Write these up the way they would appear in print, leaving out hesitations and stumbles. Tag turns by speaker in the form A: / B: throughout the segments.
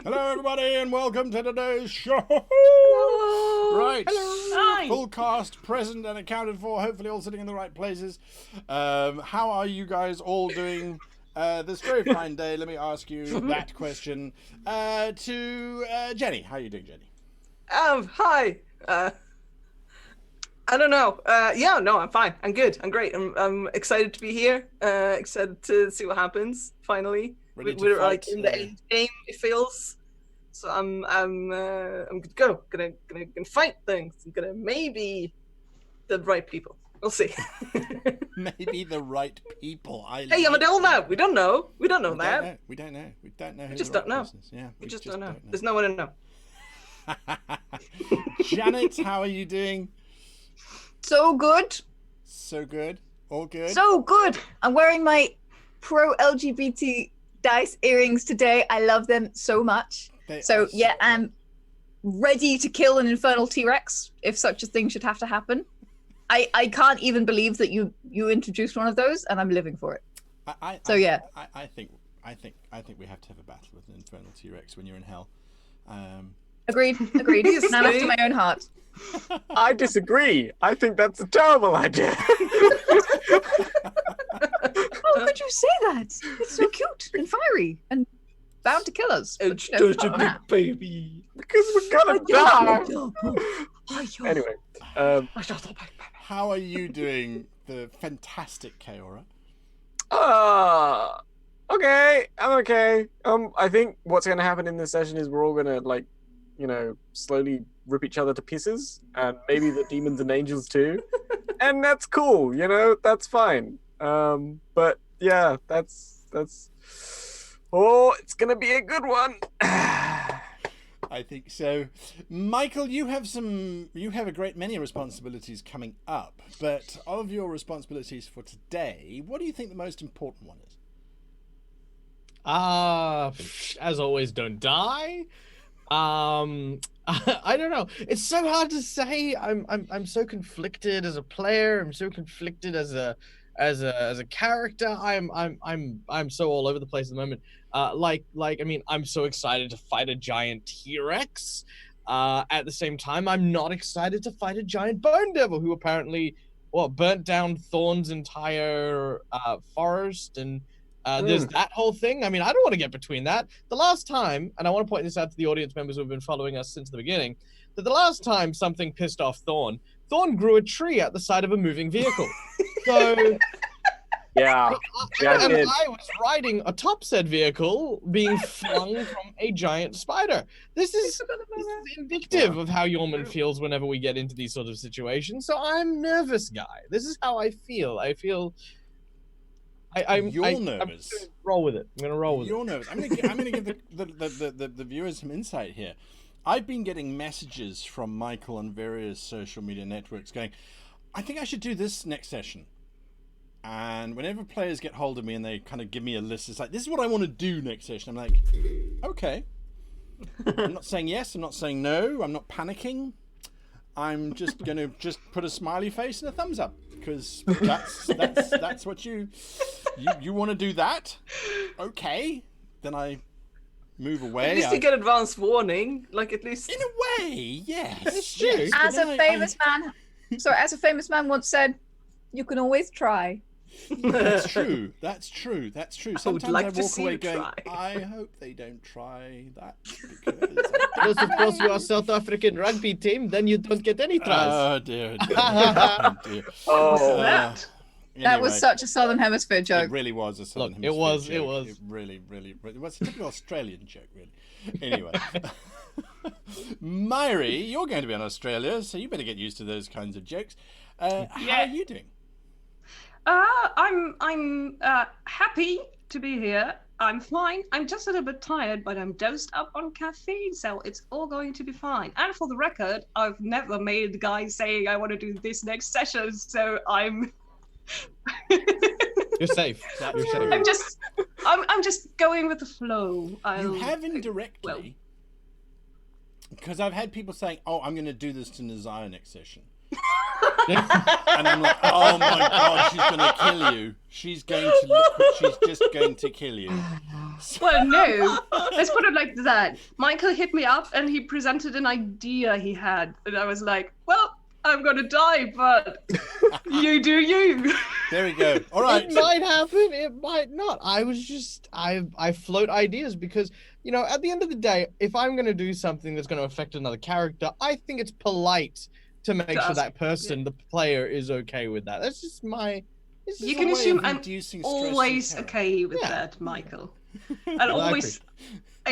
A: Hello, everybody, and welcome to today's show.
B: Hello.
A: Right.
B: Hello. Hi.
A: Full cast present and accounted for, hopefully all sitting in the right places. How are you guys all doing this very fine day? Let me ask you that question. To Jenny. How are you doing, Jenny?
B: Hi. I don't know. Yeah, no, I'm fine. I'm good. I'm great. I'm excited to be here. Excited to see what happens. Finally, we're like in the end game. It feels. So I'm good to go. Gonna fight things. I'm gonna maybe the right people. We'll see.
A: Maybe the right people.
B: Hey, I'm an elf now. We don't know. We don't know that.
A: We don't know. We don't know.
B: We just don't know.
A: Yeah,
B: we just don't know. There's no one to know.
A: Janet, how are you doing?
C: So good.
A: So good. All good.
C: So good. I'm wearing my pro LGBT dice earrings today. I love them so much. So yeah, I'm ready to kill an infernal T-Rex if such a thing should have to happen. I can't even believe that you introduced one of those, and I'm living for it.
A: I think we have to have a battle with an infernal T-Rex when you're in hell.
C: Agreed. Now after my own heart.
D: I disagree. I think that's a terrible idea.
C: How could you say that? It's so cute and fiery and bound to kill us.
D: It's such a big baby. Because we're gonna die. Anyway,
A: how are you doing, the fantastic Caeora?
D: Okay, I'm okay. I think what's gonna happen in this session is we're all gonna slowly rip each other to pieces, and maybe the demons and angels too, and that's cool. That's fine. But yeah, that's. Oh, it's gonna be a good one.
A: I think so. Michael, you have a great many responsibilities coming up, but of your responsibilities for today, what do you think the most important one is?
E: As always, don't die. I don't know. It's so hard to say. I'm so conflicted as a player. I'm so conflicted as a character. I'm so all over the place at the moment. I mean, I'm so excited to fight a giant T-Rex. At the same time, I'm not excited to fight a giant bone devil who apparently burnt down Thorn's entire forest, and there's that whole thing. I mean, I don't want to get between that. The last time, and I want to point this out to the audience members who have been following us since the beginning, that the last time something pissed off Thorn grew a tree at the side of a moving vehicle. So
D: yeah,
E: I was riding atop said vehicle being flung from a giant spider. This is indicative of how Yeoman feels whenever we get into these sort of situations. So I'm nervous, guy. This is how I feel.
A: You're nervous.
E: I'm gonna roll with it.
A: You're nervous. I'm gonna give the viewers some insight here. I've been getting messages from Michael on various social media networks going, I think I should do this next session. And whenever players get hold of me and they kind of give me a list, it's like, this is what I want to do next session. I'm like, okay. I'm not saying yes. I'm not saying no. I'm not panicking. I'm just going to put a smiley face and a thumbs up, because that's what you want to do that. Okay. Then I move away.
B: At least you get advance warning, like at least
A: in a way, yes.
E: It's true.
C: As a famous man once said, you can always try.
A: That's true. Sometimes
B: like
A: I
B: to
A: walk
B: see
A: away
B: you
A: going,
B: try.
A: I hope they don't try that, because
E: Unless, of course, you are South African rugby team, then you don't get any tries.
A: oh dear.
D: Oh,
C: That
A: Anyway,
C: was such a Southern Hemisphere joke.
A: It really was a Southern
E: Look,
A: Hemisphere
E: it
A: joke.
E: was.
A: It really it was a typical Australian joke, really. Anyway. Mhaire, you're going to be in Australia, so you better get used to those kinds of jokes. How are you doing?
F: I'm happy to be here. I'm fine. I'm just a little bit tired, but I'm dosed up on caffeine, so it's all going to be fine. And for the record, I've never made the guy saying I want to do this next session, so I'm.
E: You're safe. You're safe.
F: I'm just going with the flow.
A: You have indirectly, because I've had people saying, "Oh, I'm going to do this to Nazaya next session." And I'm like, oh my god, she's going to kill you. She's going to look, she's just going to kill you.
F: Well, no. Let's put it like that. Michael hit me up and he presented an idea he had. And I was like, well, I'm going to die, but you do you.
A: There we go. All right.
E: It might happen, it might not. I float ideas because, you know, at the end of the day, if I'm going to do something that's going to affect another character, I think it's polite to make sure that person, the player, is okay with that. That's just my...
F: You can assume I'm always okay with that, Michael. I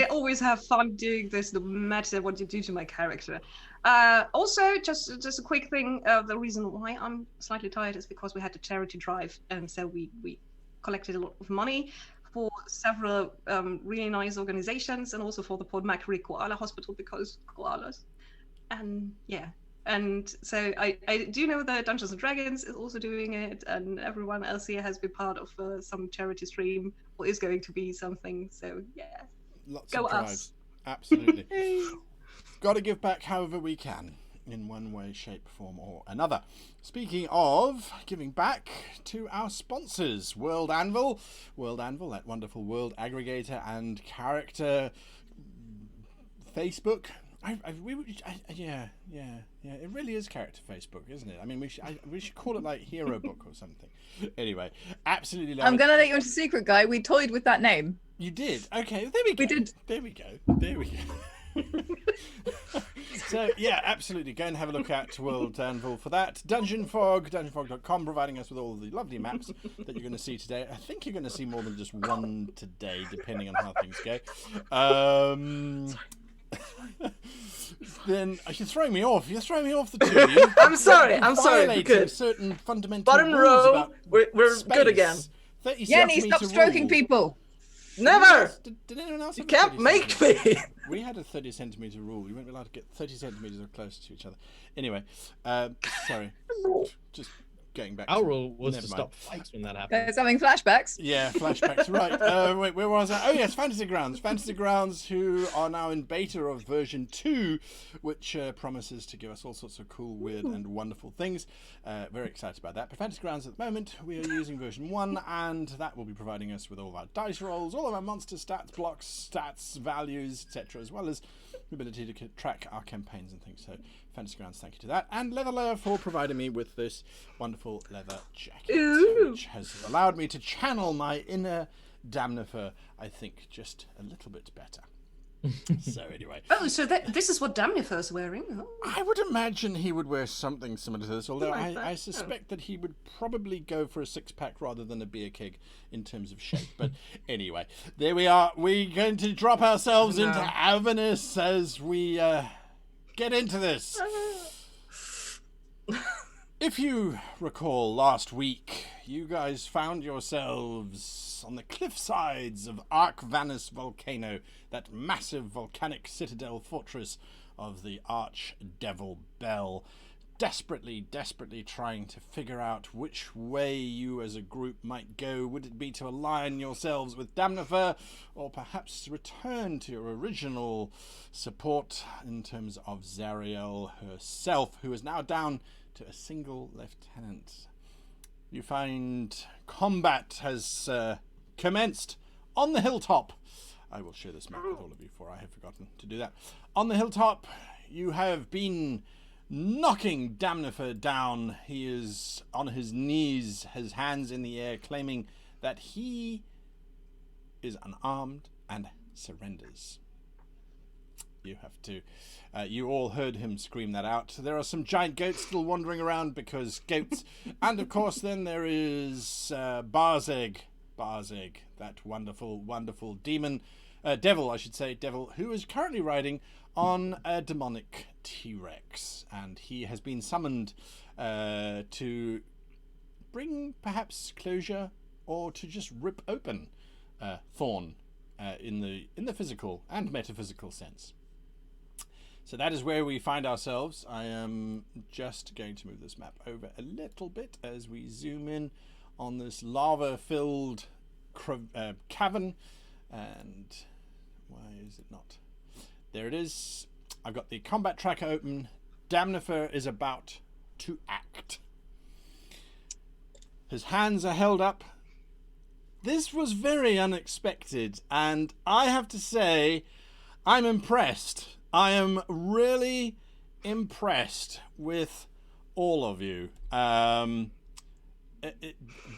F: always have fun doing this, no matter what you do to my character. Also, just a quick thing. The reason why I'm slightly tired is because we had a charity drive, and so we collected a lot of money for several really nice organizations, and also for the Port Macquarie Koala Hospital because koalas. And yeah. And so I do know that Dungeons & Dragons is also doing it, and everyone else here has been part of some charity stream, or is going to be something. So yeah,
A: Lots
F: go
A: of drives.
F: us.
A: Absolutely. Got to give back however we can, in one way, shape, form, or another. Speaking of giving back to our sponsors, WorldAnvil, that wonderful world aggregator and character Facebook. Yeah. It really is character Facebook, isn't it? I mean, we should call it like Hero Book or something. Anyway, absolutely love it.
C: I'm gonna let you into secret, guy. We toyed with that name.
A: You did? Okay, there we go.
C: We did.
A: There we go. So yeah, absolutely. Go and have a look at WorldAnvil for that. dungeonfog.com, providing us with all the lovely maps that you're going to see today. I think you're going to see more than just one today, depending on how things go. Then you're throwing me off. You're throwing me off the two of you.
B: I'm sorry.
A: Good. Certain fundamental
B: Bottom
A: rules
B: row.
A: about
B: We're
A: space.
B: good again.
A: 30
C: Yanni, stop
A: centimetre
C: stroking
A: rule.
C: people.
B: Never.
A: Did anyone else?
B: You
A: have a
B: can't
A: 30
B: make
A: centimetre?
B: me.
A: We had a 30 centimetre rule. You weren't allowed to get 30 centimetres or close to each other. Anyway, sorry. Just going back.
E: Our rule was
A: Never
E: to
A: mind.
E: stop fights when that happened.
C: Guys having flashbacks.
A: Yeah, flashbacks. Right. Wait, where was I? Oh, yes, Fantasy Grounds. Fantasy Grounds, who are now in beta of version 2, which promises to give us all sorts of cool, weird, and wonderful things. Very excited about that. But Fantasy Grounds at the moment, we are using version 1, and that will be providing us with all of our dice rolls, all of our monster stats, blocks, stats, values, etc., as well as the ability to track our campaigns and things. So, Fantasy Grounds, thank you to that. And Leather Lair for providing me with this wonderful leather jacket, which has allowed me to channel my inner Damnifer, I think, just a little bit better. So anyway.
F: Oh, so this is what Damnifer's wearing? Oh.
A: I would imagine he would wear something similar to this, although
F: Like that?
A: I suspect that he would probably go for a six-pack rather than a beer keg in terms of shape. But anyway, there we are. We're going to drop ourselves into Avernus as we get into this. If you recall last week, you guys found yourselves on the cliff sides of Archvanus Volcano, that massive volcanic citadel fortress of the Archdevil Bell, desperately trying to figure out which way you as a group might go. Would it be to align yourselves with Damnifer, or perhaps return to your original support in terms of Zariel herself, who is now down to a single lieutenant? You find combat has commenced on the hilltop. I will share this map with all of you, for I have forgotten to do that. On the hilltop, you have been knocking Damnifer down. He is on his knees, his hands in the air, claiming that he is unarmed and surrenders. You have to... you all heard him scream that out. There are some giant goats still wandering around because goats. And of course then there is Barzeg, that wonderful demon, devil, I should say, who is currently riding on a demonic T-Rex. And he has been summoned to bring perhaps closure, or to just rip open Thorn in the physical and metaphysical sense. So that is where we find ourselves. I am just going to move this map over a little bit as we zoom in on this lava-filled cavern. And why is it not? There it is. I've got the combat tracker open. Damnifer is about to act. His hands are held up. This was very unexpected, and I have to say, I'm impressed. I am really impressed with all of you.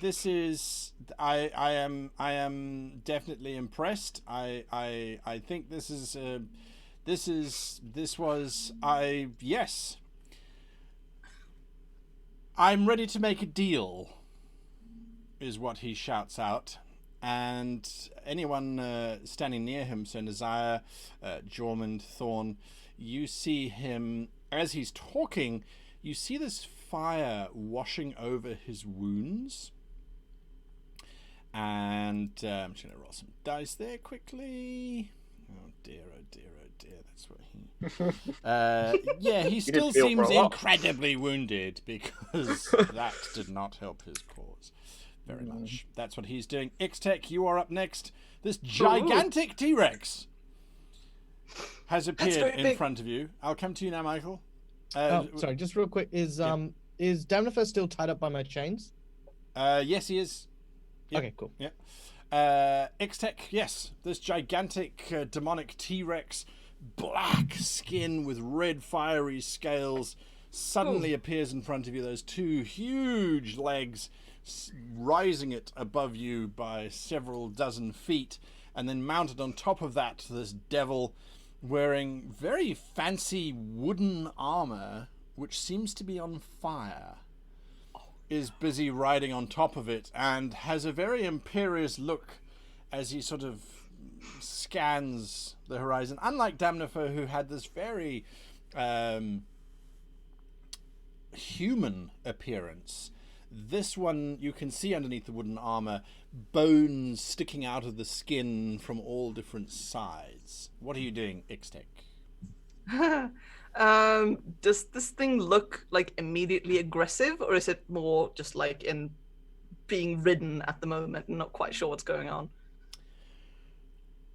A: This is I am definitely impressed. I think this was yes. I'm ready to make a deal, is what he shouts out. And anyone standing near him, so Nazaya, Jormund, Thorn, you see him, as he's talking, you see this fire washing over his wounds. And I'm just going to roll some dice there quickly. Oh dear, that's what he... yeah, he still seems incredibly wounded, because that did not help his cause very much. That's what he's doing. Ixtec, you are up next. This gigantic T-Rex has appeared in front of you. I'll come to you now, Michael.
E: Sorry, just real quick. Is Damnifer still tied up by my chains?
A: Yes, he is. Yep.
E: Okay, cool.
A: Yeah. Ixtec, yes. This gigantic demonic T-Rex, black skin with red fiery scales, suddenly appears in front of you. Those two huge legs rising it above you by several dozen feet, and then mounted on top of that, this devil wearing very fancy wooden armor, which seems to be on fire, is busy riding on top of it and has a very imperious look as he sort of scans the horizon. Unlike Damnifer, who had this very human appearance, this one, you can see underneath the wooden armor, bones sticking out of the skin from all different sides. What are you doing, Ixtec?
B: Does this thing look like immediately aggressive, or is it more just like in being ridden at the moment and not quite sure what's going on?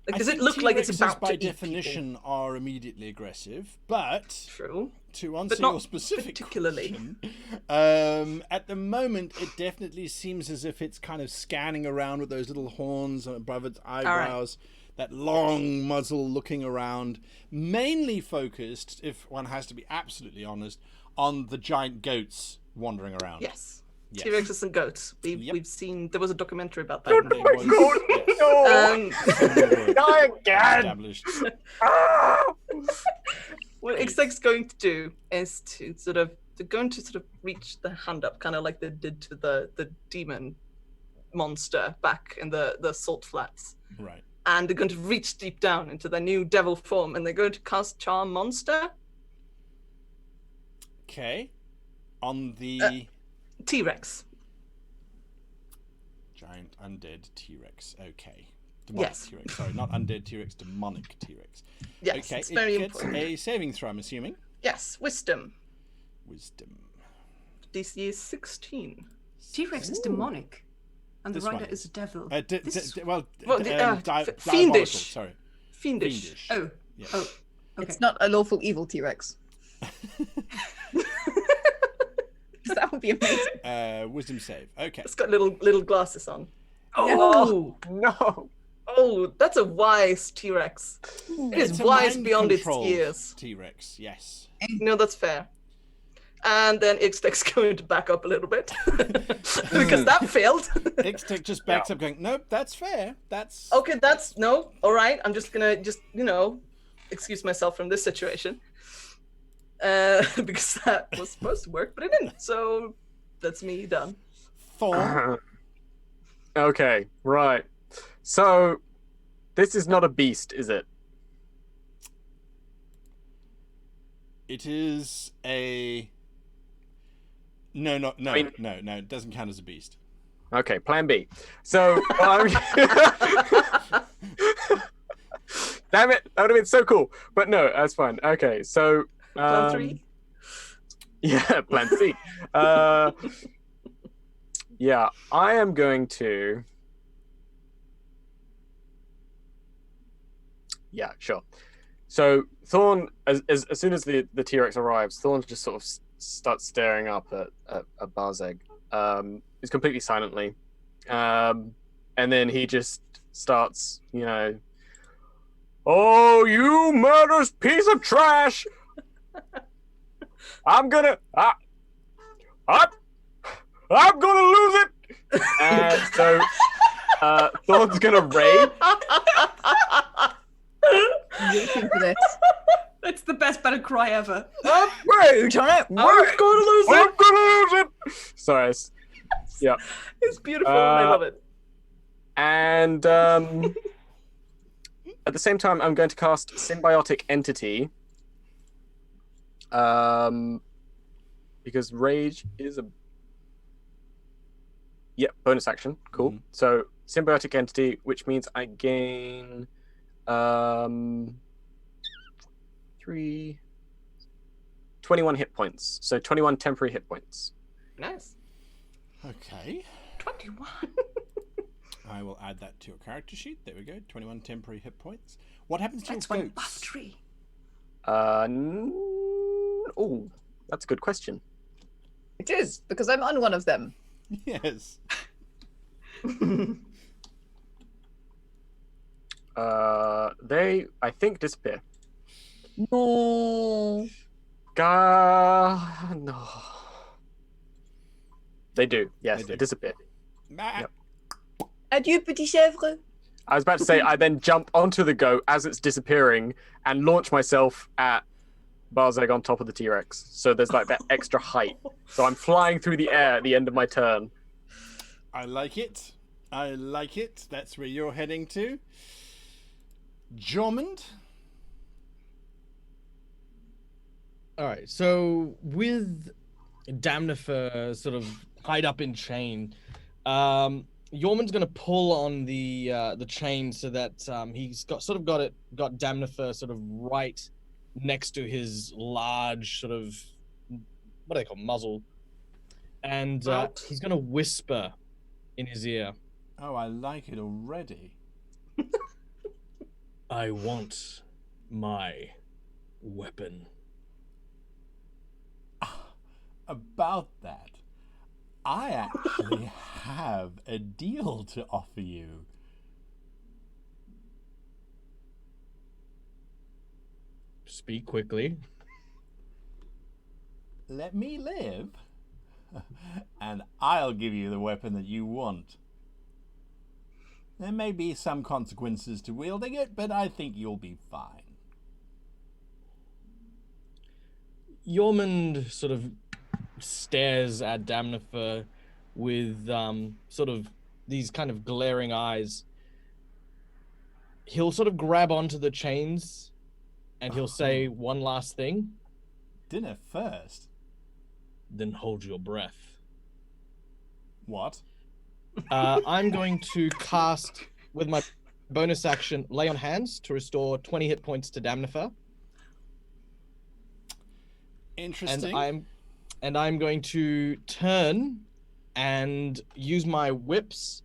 B: Like, does it look like it's about
A: by
B: to
A: definition
B: eat
A: are immediately aggressive, but
B: True.
A: To answer
B: But not
A: your specific
B: particularly.
A: question, at the moment it definitely seems as if it's kind of scanning around with those little horns above its eyebrows. That long muzzle looking around, mainly focused, if one has to be absolutely honest, on the giant goats wandering around.
B: Yes. T-Rexes and goats. We've seen, there was a documentary about that.
D: Not again!
A: Established.
B: What Ixtec's going to do is to reach the hand up, kind of like they did to the demon monster back in the salt flats.
A: Right.
B: And they're going to reach deep down into their new devil form, and they're going to cast Charm Monster.
A: Okay. On the
B: T-Rex.
A: giant undead T-Rex. Okay. Demonic T-Rex. Sorry, not undead T-Rex, demonic T-Rex.
B: Yes,
A: okay,
B: it's very
A: it gets
B: important.
A: a saving throw, I'm assuming.
B: Yes, Wisdom.
A: Wisdom.
B: DC is 16.
F: T-Rex is demonic, and the
A: This
F: rider
A: one
F: is a devil.
B: Fiendish.
A: Sorry.
B: Fiendish.
F: Oh,
A: Yeah.
F: oh, okay.
C: It's not a lawful evil T-Rex. That would be amazing.
A: Wisdom save. Okay.
B: It's got little glasses on.
D: Oh no!
B: Oh, that's a wise T-Rex. It is
A: It's a
B: wise
A: mind
B: beyond its
A: controlled
B: years.
A: T-Rex, yes.
B: No, that's fair. And then Ixtec's going to back up a little bit because that failed.
A: Ixtec just backs up, going, "Nope, that's fair. That's
B: Okay, that's no. All right, I'm just gonna excuse myself from this situation because that was supposed to work, but it didn't. So that's me done.
A: Thorn."
D: Okay, right. So this is not a beast, is it?
A: It is a no. It doesn't count as a beast.
D: Okay, plan B. So damn it, that would have been so cool. But no, that's fine. Okay, so
B: Plan 3.
D: Yeah, plan C. Yeah, I am going to. Yeah, sure. So Thorn, as soon as the T-Rex arrives, Thorn just sort of starts staring up at Barzeg. It's completely silently. And then he just starts, oh, you murderous piece of trash! I'm gonna lose it! And so Thorn's gonna rage.
C: I'm waiting for this.
F: That's the best battle cry ever.
C: Rage on it.
B: I'm gonna lose it.
D: I'm gonna lose it! Sorry. Yeah.
B: It's beautiful. I love it.
D: And at the same time, I'm going to cast Symbiotic Entity. Because Rage is a... Yeah, bonus action. Cool.
A: Mhm.
D: So, Symbiotic Entity, which means I gain... 21 hit points. So, 21 temporary hit points.
B: Nice.
A: Okay.
B: 21.
A: I will add that to your character sheet. There we go. 21 temporary hit points. What happens to
B: That's
A: your
B: one
A: goats?
B: buff tree.
D: Oh, that's a good question.
C: It is, because I'm on one of them.
A: Yes.
D: They, I think, disappear.
C: No.
D: No. They do. Yes,
A: They do.
D: they disappear.
A: Ah,
D: Yep.
C: Adieu, petit chèvre.
D: I was about to say, I then jump onto the goat as it's disappearing and launch myself at Barzeg on top of the T-Rex. So there's like that extra height. So I'm flying through the air at the end of my turn.
A: I like it. I like it. That's where you're heading to. Jormund?
E: All right. So with Damnifer sort of tied up in chain, Yorman's gonna pull on the chain so that he's got Damnifer sort of right next to his large sort of, what do they call, muzzle, and he's gonna whisper in his ear.
A: Oh, I like it already.
E: I want my weapon.
A: About that, I actually have a deal to offer you.
E: Speak quickly.
A: Let me live, and I'll give you the weapon that you want. There may be some consequences to wielding it, but I think you'll be fine.
E: Yormund sort of stares at Damnifer with sort of these kind of glaring eyes. He'll sort of grab onto the chains and he'll say one last thing.
A: Dinner first?
E: Then hold your breath.
A: What?
E: I'm going to cast, with my bonus action, Lay on Hands to restore 20 hit points to Damnifer.
A: Interesting.
E: And I'm going to turn and use my whips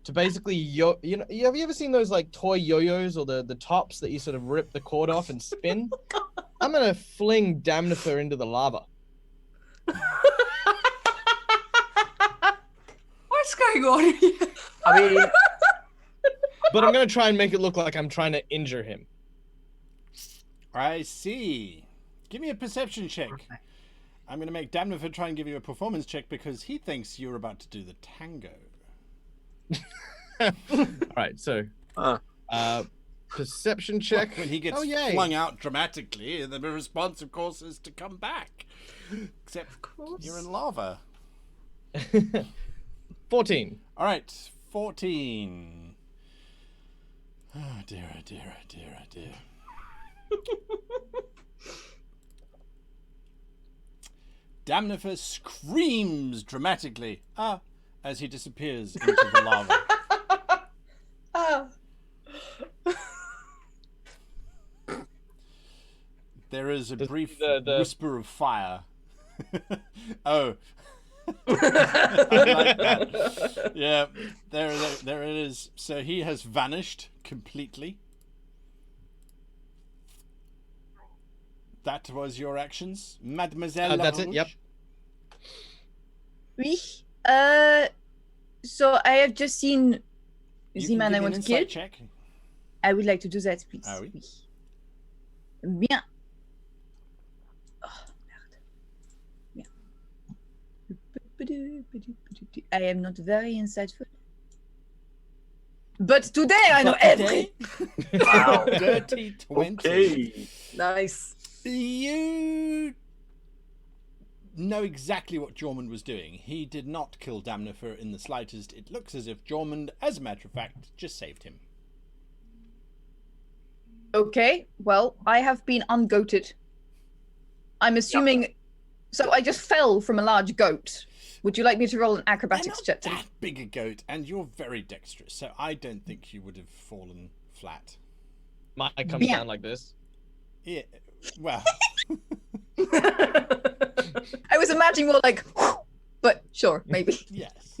E: to basically have you ever seen those like toy yo-yos or the tops that you sort of rip the cord off and spin? I'm gonna fling Damnifer into the lava.
F: What's going on here?
D: I mean,
E: But I'm gonna try and make it look like I'm trying to injure him.
A: I see. Give me a perception check. I'm going to make Damnifer try and give you a performance check because he thinks you're about to do the tango.
E: All right, so perception check.
A: When he gets flung out dramatically, the response, of course, is to come back. Except you're in lava.
E: 14.
A: All right, 14. Oh, dear, oh, dear, oh, dear, oh, dear. Damnifer screams dramatically as he disappears into the lava. There is a brief whisper of fire. Oh. I like that. Yeah, there it is. So he has vanished completely. That was your actions, Mademoiselle
E: That's it,
A: LaRouche?
E: yep.
C: Oui. So I have just seen
A: You
C: the
A: can
C: man
A: give
C: I
A: me
C: want
A: an
C: to kill.
A: insight check.
C: I would like to do that, please.
A: Ah oui.
C: Oui. Bien. Oh, merde. Bien. I am not very insightful. But today I know everything.
D: Wow.
A: Dirty 20.
D: Okay.
B: Nice.
A: You know exactly what Jormund was doing. He did not kill Damnifer in the slightest. It looks as if Jormund, as a matter of fact, just saved him.
C: Okay, well, I have been ungoated. I'm assuming... So I just fell from a large goat. Would you like me to roll an
A: They're
C: acrobatics
A: not
C: check?
A: that big a goat, and you're very dexterous, so I don't think you would have fallen flat.
E: Mine comes
C: Bien.
E: down like this.
A: Yeah, well...
C: I was imagining more like... But sure, maybe.
A: yes.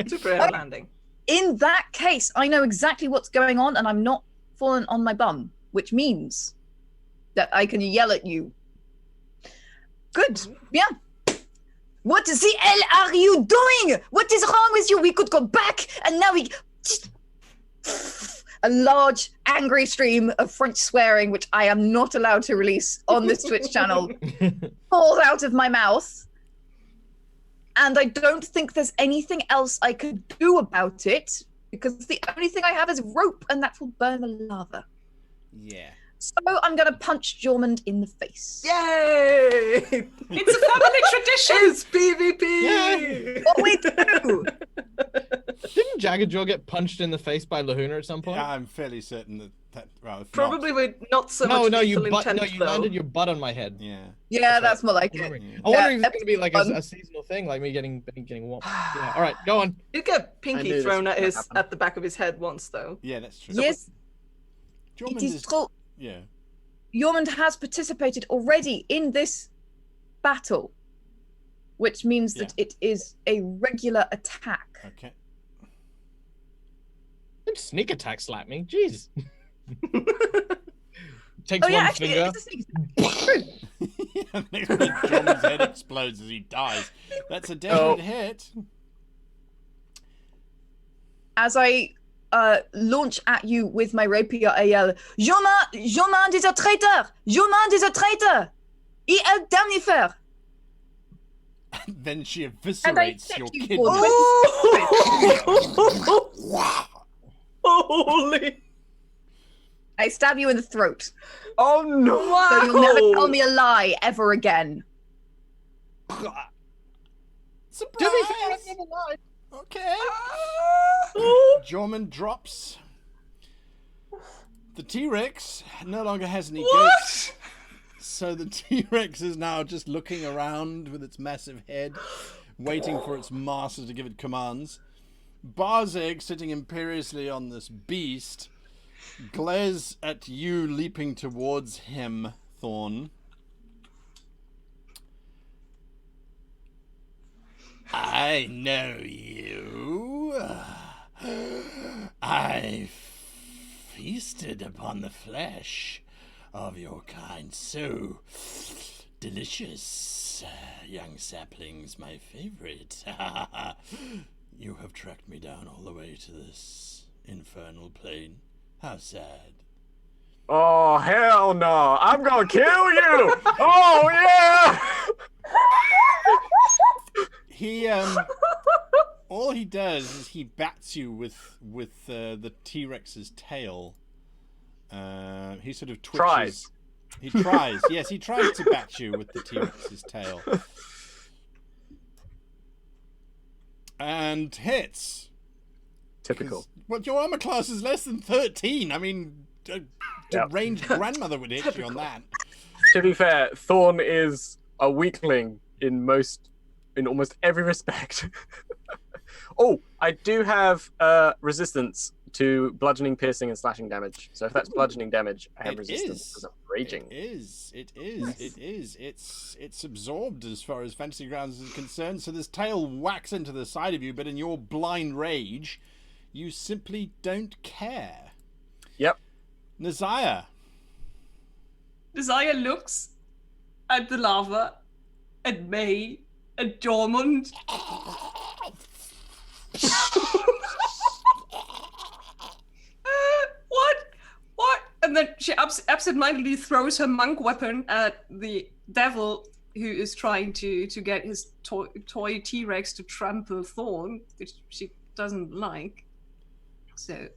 B: Super air landing.
C: In that case, I know exactly what's going on, and I'm not fallen on my bum, which means that I can yell at you. Good. Bien. What the hell are you doing? What is wrong with you? We could go back, and now we... A large, angry stream of French swearing, which I am not allowed to release on this Twitch channel, falls out of my mouth. And I don't think there's anything else I could do about it, because the only thing I have is rope, and that will burn the lava.
A: Yeah.
C: So I'm going to punch Jormund in the face.
B: Yay!
F: It's a family tradition.
B: It's PvP!
C: What we do?
E: Didn't Jagged Jaw get punched in the face by Lahuna at some point?
A: I'm fairly certain that well, if
B: Probably
A: not,
B: with not so
E: no,
B: much
E: no,
B: lethal
E: you
B: intent,
E: you
B: though.
E: landed your butt on my head.
A: yeah.
C: Yeah, that's more like
E: I
C: it.
E: wonder if
C: Yeah,
E: it's going to be like
C: fun.
E: a seasonal thing, like me getting warm. Yeah. All right, go on.
B: Did get
D: I
B: Pinky
D: knew this
B: thrown
D: was
B: at
D: gonna happen.
B: at the back of his head once, though.
A: Yeah, that's true.
C: Yes,
A: Jormund
C: it is true.
A: Yeah.
C: Jormund has participated already in this battle, which means that it is a regular attack.
A: Okay.
E: Don't sneak attack slap me. Jeez. Takes
C: Oh yeah,
E: one
C: actually,
E: finger.
C: it's a sneak attack. True.
A: Next minute, Jormund's head explodes as he dies. That's a definite hit.
C: As I launch at you with my rapier, I yell, Jormund is a traitor! Jormund is a traitor! He helped Damnifer!
A: Then she
C: And I
A: eviscerates
C: hit
A: your
C: you
A: kidney.
C: for
B: Holy!
C: I stab you in the throat.
D: Oh no!
B: Wow!
C: So you'll never tell me a lie ever again.
A: Surprise!
E: To be fair, I've never lied.
A: Okay. Jormund drops. The T-Rex no longer has any goats. So the T-Rex is now just looking around with its massive head, waiting for its master to give it commands. Barzeg, sitting imperiously on this beast, glares at you leaping towards him, Thorn. I know you. I feasted upon the flesh of your kind. So delicious. Young saplings, my favorite. You have tracked me down all the way to this infernal plane. How sad.
D: Oh hell no! I'm gonna kill you! Oh yeah!
A: He all he does is he bats you with the T-Rex's tail. He sort of twitches.
D: Tries.
A: He tries. Yes, he tries to bat you with the T-Rex's tail. And hits.
D: Typical.
A: Well, your armor class is less than 13. I mean, a deranged grandmother would hit you on that.
D: To be fair, Thorn is a weakling in almost every respect. Oh, I do have resistance to bludgeoning, piercing, and slashing damage. So if that's bludgeoning damage, I have resistance because I'm raging.
A: It is. It's absorbed as far as Fantasy Grounds is concerned. So this tail whacks into the side of you, but in your blind rage, you simply don't care.
D: Yep.
A: Nazaya.
F: Desire looks at the lava, at May, at Jormund. then she absentmindedly throws her monk weapon at the devil who is trying to get his toy T-Rex to trample Thorn, which she doesn't like. So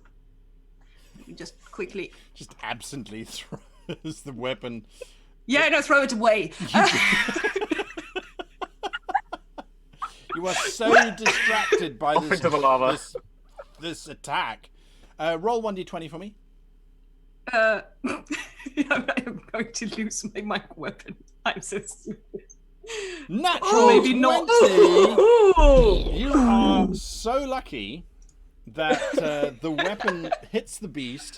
F: you just quickly...
A: Just absently throws the weapon.
F: Yeah, no, throw it away.
A: You are so distracted by
D: Off into the lava.
A: this attack. Roll 1d20 for me.
F: I am going to lose my mic weapon. I'm so stupid.
A: Natural
F: Maybe
A: 20.
F: not.
A: You are so lucky that the weapon hits the beast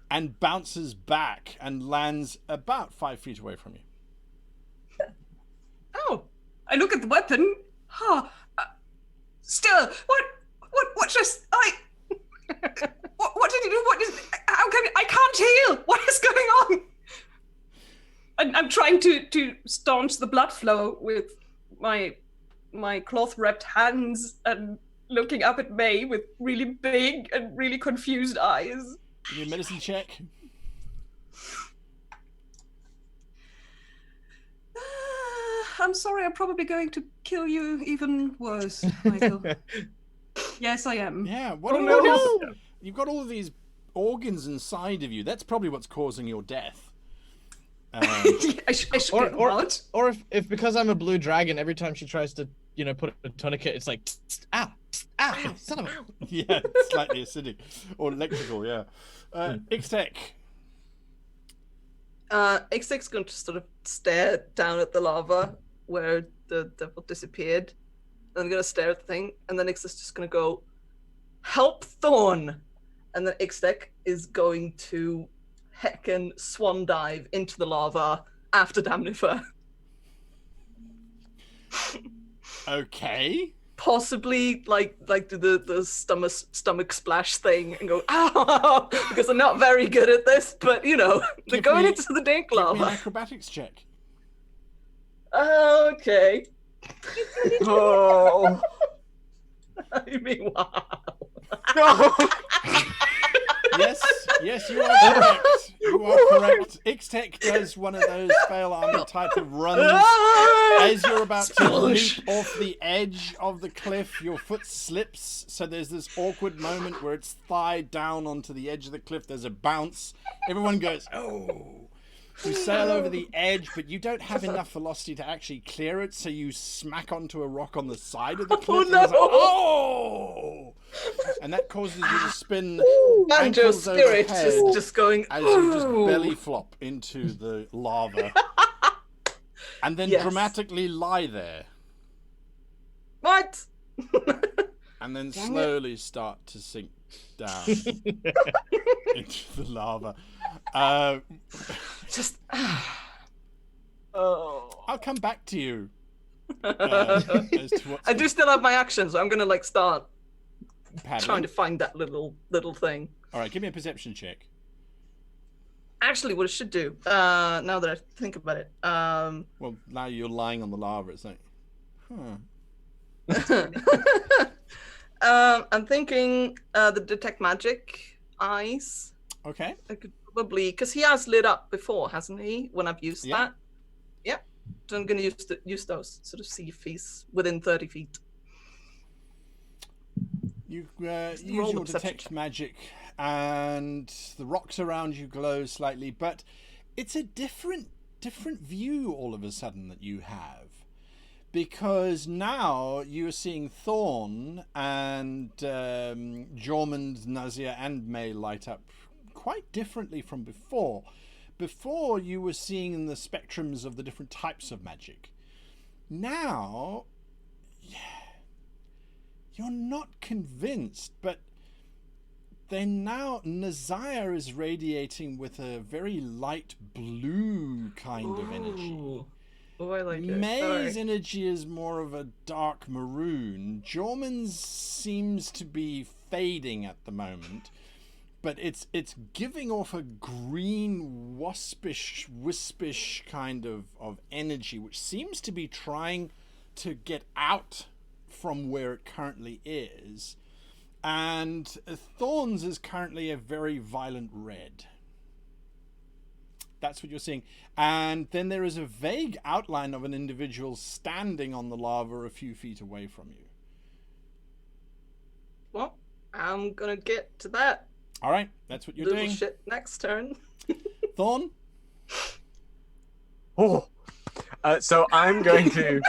A: and bounces back and lands about 5 feet away from you.
F: Oh, I look at the weapon. Huh. Still, what just, what did you do? What is, how can, I can't heal. What is going on? I'm trying to staunch the blood flow with my cloth-wrapped hands and looking up at May with really big and really confused eyes.
A: Give me a medicine check.
F: I'm sorry, I'm probably going to kill you even worse, Michael. Yes, I am.
A: Yeah, you've got all of these organs inside of you. That's probably what's causing your death.
F: I should get them out.
E: Or if because I'm a blue dragon, every time she tries to, put a tourniquet, it's like, son of a...
A: Yeah, slightly acidic. Or electrical, yeah. Ixtec.
B: Ixtec's going to sort of stare down at the lava where the devil disappeared. And I'm going to stare at the thing, and then Ixtec's just going to go, help Thorn! And then Ixtec is going to heckin' swan dive into the lava after Damnifer.
A: Okay.
B: Possibly like do the stomach splash thing and go, ow, because I'm not very good at this, but they're going into the dank
A: Give me
B: lava.
A: an acrobatics check.
B: Okay.
D: Oh.
B: I mean, wow.
D: No.
A: Yes, you are correct. You are correct. Ixtec does one of those fail armor type of runs. As you're about to leap off the edge of the cliff, your foot slips, so there's this awkward moment where it's thigh down onto the edge of the cliff. There's a bounce. Everyone goes, oh. You sail over the edge, but you don't have enough velocity to actually clear it, so you smack onto a rock on the side of the cliff.
B: Oh, no.
A: And it's like, oh! And that causes you to spin
B: Banjo's spirit
A: overhead
B: just going,
A: as you just belly flop into the lava. And then dramatically lie there.
B: what?
A: And then slowly start to sink down into the lava.
B: Just
A: I'll come back to you. As to what's
B: I do still have my action, so I'm gonna start
A: paddling.
B: trying to find that little thing.
A: All right, give me a perception check.
B: Actually, what I should do, now that I think about it,
A: Well, now you're lying on the lava. It's like,
B: I'm thinking the detect magic eyes.
A: Okay.
B: I could probably, because he has lit up before, hasn't he? When I've used
A: Yeah.
B: that. Yeah. So I'm going to use those, sort of see if he's within 30 feet.
A: You
B: roll
A: use
B: the
A: your
B: perception
A: detect
B: check.
A: magic, and the rocks around you glow slightly, but it's a different view all of a sudden that you have, because now you are seeing Thorn and Jormund, Nazir, and May light up quite differently from before. Before, you were seeing the spectrums of the different types of magic. Now, you're not convinced, but then now Nazir is radiating with a very light blue kind of energy.
B: Oh, I like it.
A: May's energy is more of a dark maroon. Jormund's seems to be fading at the moment, but it's giving off a green wispish kind of energy, which seems to be trying to get out from where it currently is. And Thorn's is currently a very violent red. That's what you're seeing. And then there is a vague outline of an individual standing on the lava a few feet away from you.
B: Well, I'm gonna get to that.
A: All right, that's what you're
B: little
A: doing.
B: Shit next turn.
A: Thorn?
D: Oh. So I'm going to.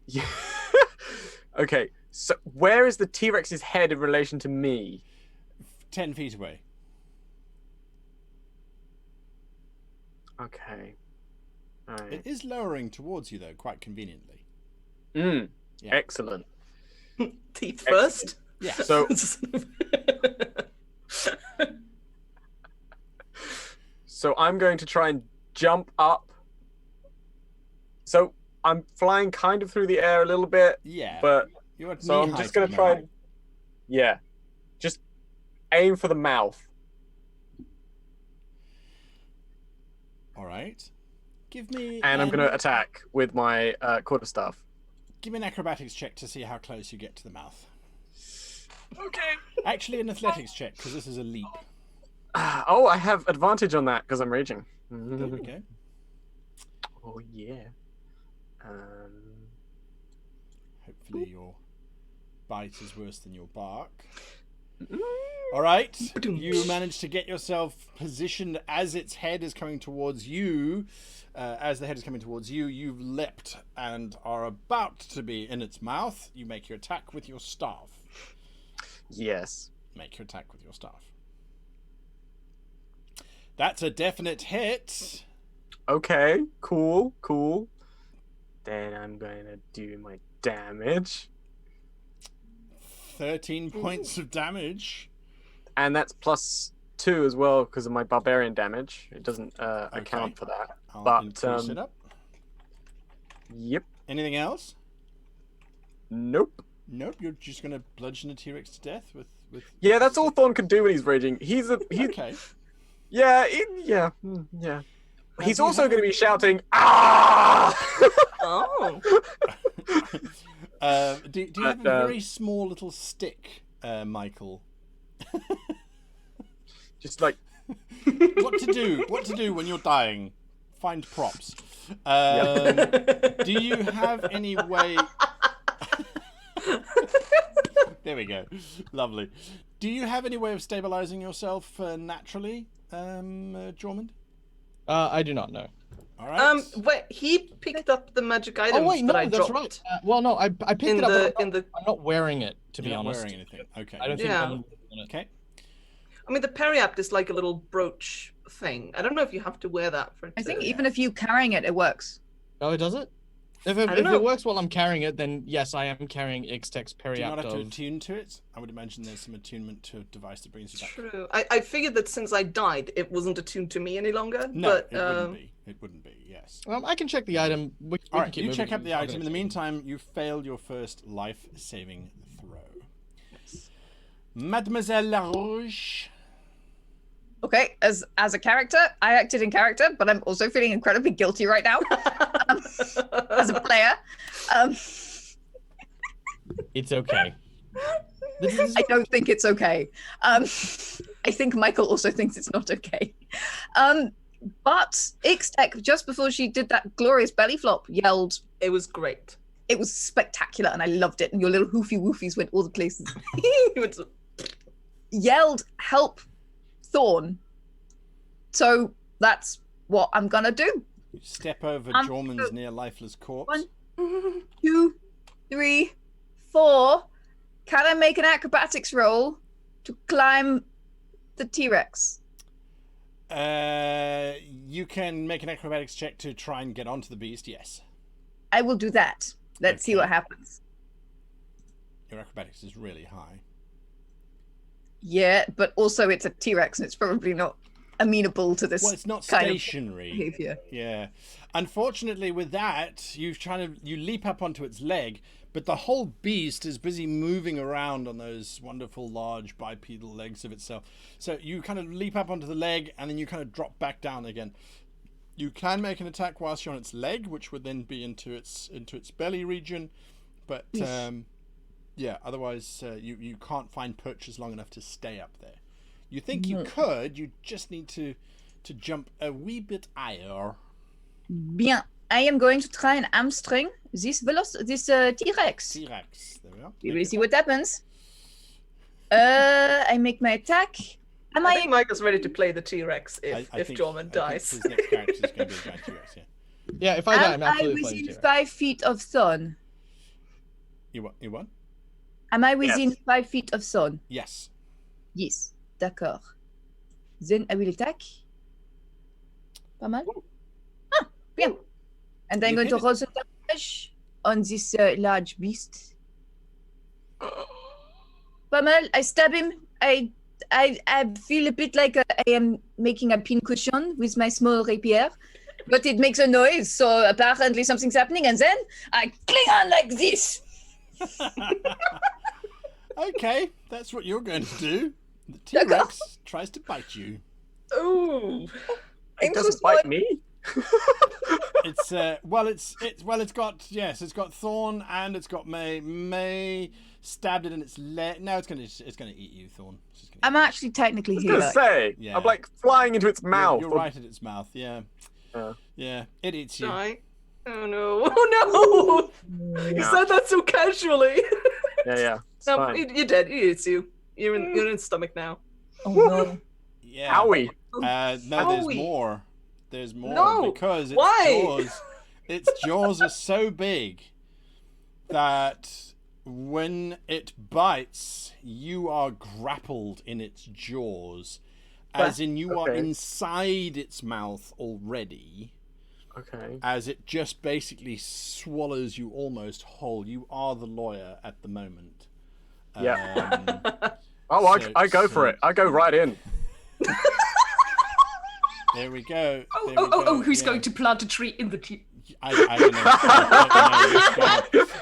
D: Yeah. Okay. So where is the T-Rex's head in relation to me?
A: 10 feet away.
D: Okay. All right.
A: It is lowering towards you, though, quite conveniently.
D: Yeah.
A: Yeah.
D: Excellent.
B: Teeth first.
A: Yeah.
D: So. So I'm going to try and jump up. So I'm flying kind of through the air a little bit.
A: Yeah.
D: But
A: You're at
D: so I'm
A: knee-height
D: just going
A: at
D: to
A: the
D: try
A: moment.
D: and, yeah, just aim for the mouth.
A: All right. Give me.
D: And I'm going to attack with my quarterstaff.
A: Give me an acrobatics check to see how close you get to the mouth.
D: Okay.
A: Actually, an athletics check, because this is a leap.
D: Oh, I have advantage on that because I'm raging.
A: There we go.
D: Oh yeah.
A: Hopefully your bite is worse than your bark. All right. You managed to get yourself positioned as its head is coming towards you. As the head is coming towards you, you've leapt and are about to be in its mouth. You make your attack with your staff.
D: Yes.
A: Make your attack with your staff. That's a definite hit.
D: Okay. Cool. Cool. Then I'm going to do my damage.
A: 13 points of damage.
D: And that's +2 as well because of my barbarian damage. It doesn't account for that.
A: I'll
D: But
A: increase it up.
D: Yep.
A: Anything else?
D: Nope.
A: Nope. You're just going to bludgeon a T-Rex to death with.
D: Yeah, that's all Thorn can do when he's raging. He's
A: Okay.
D: Yeah. Yeah. He's
A: do you
D: also
A: have
D: going to be shouting, "Ah!"
B: Oh.
A: Do you have a very small little stick, Michael?
D: Just like.
A: What to do when you're dying? Find props. Do you have any way? There we go. Lovely. Do you have any way of stabilizing yourself naturally, Jormund?
E: I do not know.
A: All right.
B: Wait, he picked up the magic items
E: Oh wait, no,
B: that I
E: that's
B: dropped.
E: right. Well, no, I picked
B: In
E: it up.
B: the
E: but I'm not wearing it, to be
A: You're not
E: honest.
A: wearing anything. Okay.
E: I don't think
B: Yeah.
E: I'm on it.
A: Okay.
B: I mean, the periapt is like a little brooch thing. I don't know if you have to wear that for.
C: I think even if you carrying it, it works.
E: Oh, does it? If
B: don't
E: it
B: know.
E: works while I'm carrying it, then yes, I am carrying Ixtec's
A: Do you not
E: periapt
A: have to
E: of...
A: attune to it? I would imagine there's some attunement to a device that brings you back.
B: True. I figured that since I died, it wasn't attuned to me any longer.
A: No,
B: but
A: it wouldn't be. It wouldn't be. Yes.
E: I can check the item. We
A: All
E: can
A: right.
E: keep
A: You
E: moving.
A: check up the
E: I'm
A: item. In
E: gonna
A: the
E: check.
A: meantime, you failed your first life-saving throw. Mademoiselle Larouche.
C: Okay, as a character, I acted in character, but I'm also feeling incredibly guilty right now as a player.
E: It's okay.
C: I don't think it's okay. I think Michael also thinks it's not okay. But Ixtec, just before she did that glorious belly flop, yelled,
B: it was great.
C: it was spectacular, and I loved it. And your little hoofy woofies went all the places.
B: It was-
C: Yelled, help Thorn. So that's what I'm gonna do.
A: You step over
C: Um,
A: Jormund's near lifeless corpse.
C: 1, 2, 3, 4. Can I make an acrobatics roll to climb the T-Rex?
A: You can make an acrobatics check to try and get onto the beast. Yes.
C: I will do that. Let's see
A: Okay.
C: what happens.
A: Your acrobatics is really high.
C: Yeah, but also it's a T-Rex and it's probably not amenable to this
A: Well, it's not
C: kind of
A: stationary.
C: behavior.
A: Yeah. Unfortunately, with that, you leap up onto its leg, but the whole beast is busy moving around on those wonderful large bipedal legs of itself. So you kind of leap up onto the leg and then you kind of drop back down again. You can make an attack whilst you're on its leg, which would then be into its belly region, but yeah. Otherwise, you can't find perches long enough to stay up there. You think you could, you just need to jump a wee bit higher.
C: Bien. I am going to try and hamstring this T-Rex.
A: T-Rex. There we are.
C: We will see what happens. I make my attack.
B: I think Michael's ready to play the T-Rex if Jorman dies.
A: His next character is going to be a giant T-Rex, yeah.
E: Yeah, if I die, I'm absolutely playing
C: within 5 feet of Thorn?
A: You what?
C: Am I within 5 feet of Thorn?
A: Yes.
C: Yes. D'accord. Then I will attack. Pas mal? Ah, bien. And I'm going to roll the damage on this large beast. Pas mal. I stab him. I feel a bit like I am making a pincushion with my small rapier, but it makes a noise, so apparently something's happening, and then I cling on like this.
A: Okay, that's what you're going to do. The T-Rex tries to bite you.
B: Ooh.
D: It doesn't bite me.
A: It's it's got Thorn and it's got May stabbed it in its leg. No, it's gonna eat you, Thorn.
C: I'm actually technically here.
D: I was gonna say,
A: Yeah.
D: I'm like flying into its mouth.
A: You're right at its mouth. Yeah. Yeah. It eats you.
B: Die. Oh no! Oh no! You said that so casually.
D: Yeah.
B: No,
D: Fine.
B: you're dead. It eats you. You're in its stomach now.
C: Oh no!
A: Yeah.
D: Howie.
A: No, there's more. There's more
B: No.
A: because
B: Why?
A: its jaws are so big that when it bites, you are grappled in its jaws, as in you are inside its mouth already.
D: Okay.
A: As it just basically swallows you almost whole. You are the lawyer at the moment.
D: Yeah. I go for it. I go right in.
A: There we go.
F: Who's going to plant a tree in the tree?
A: I don't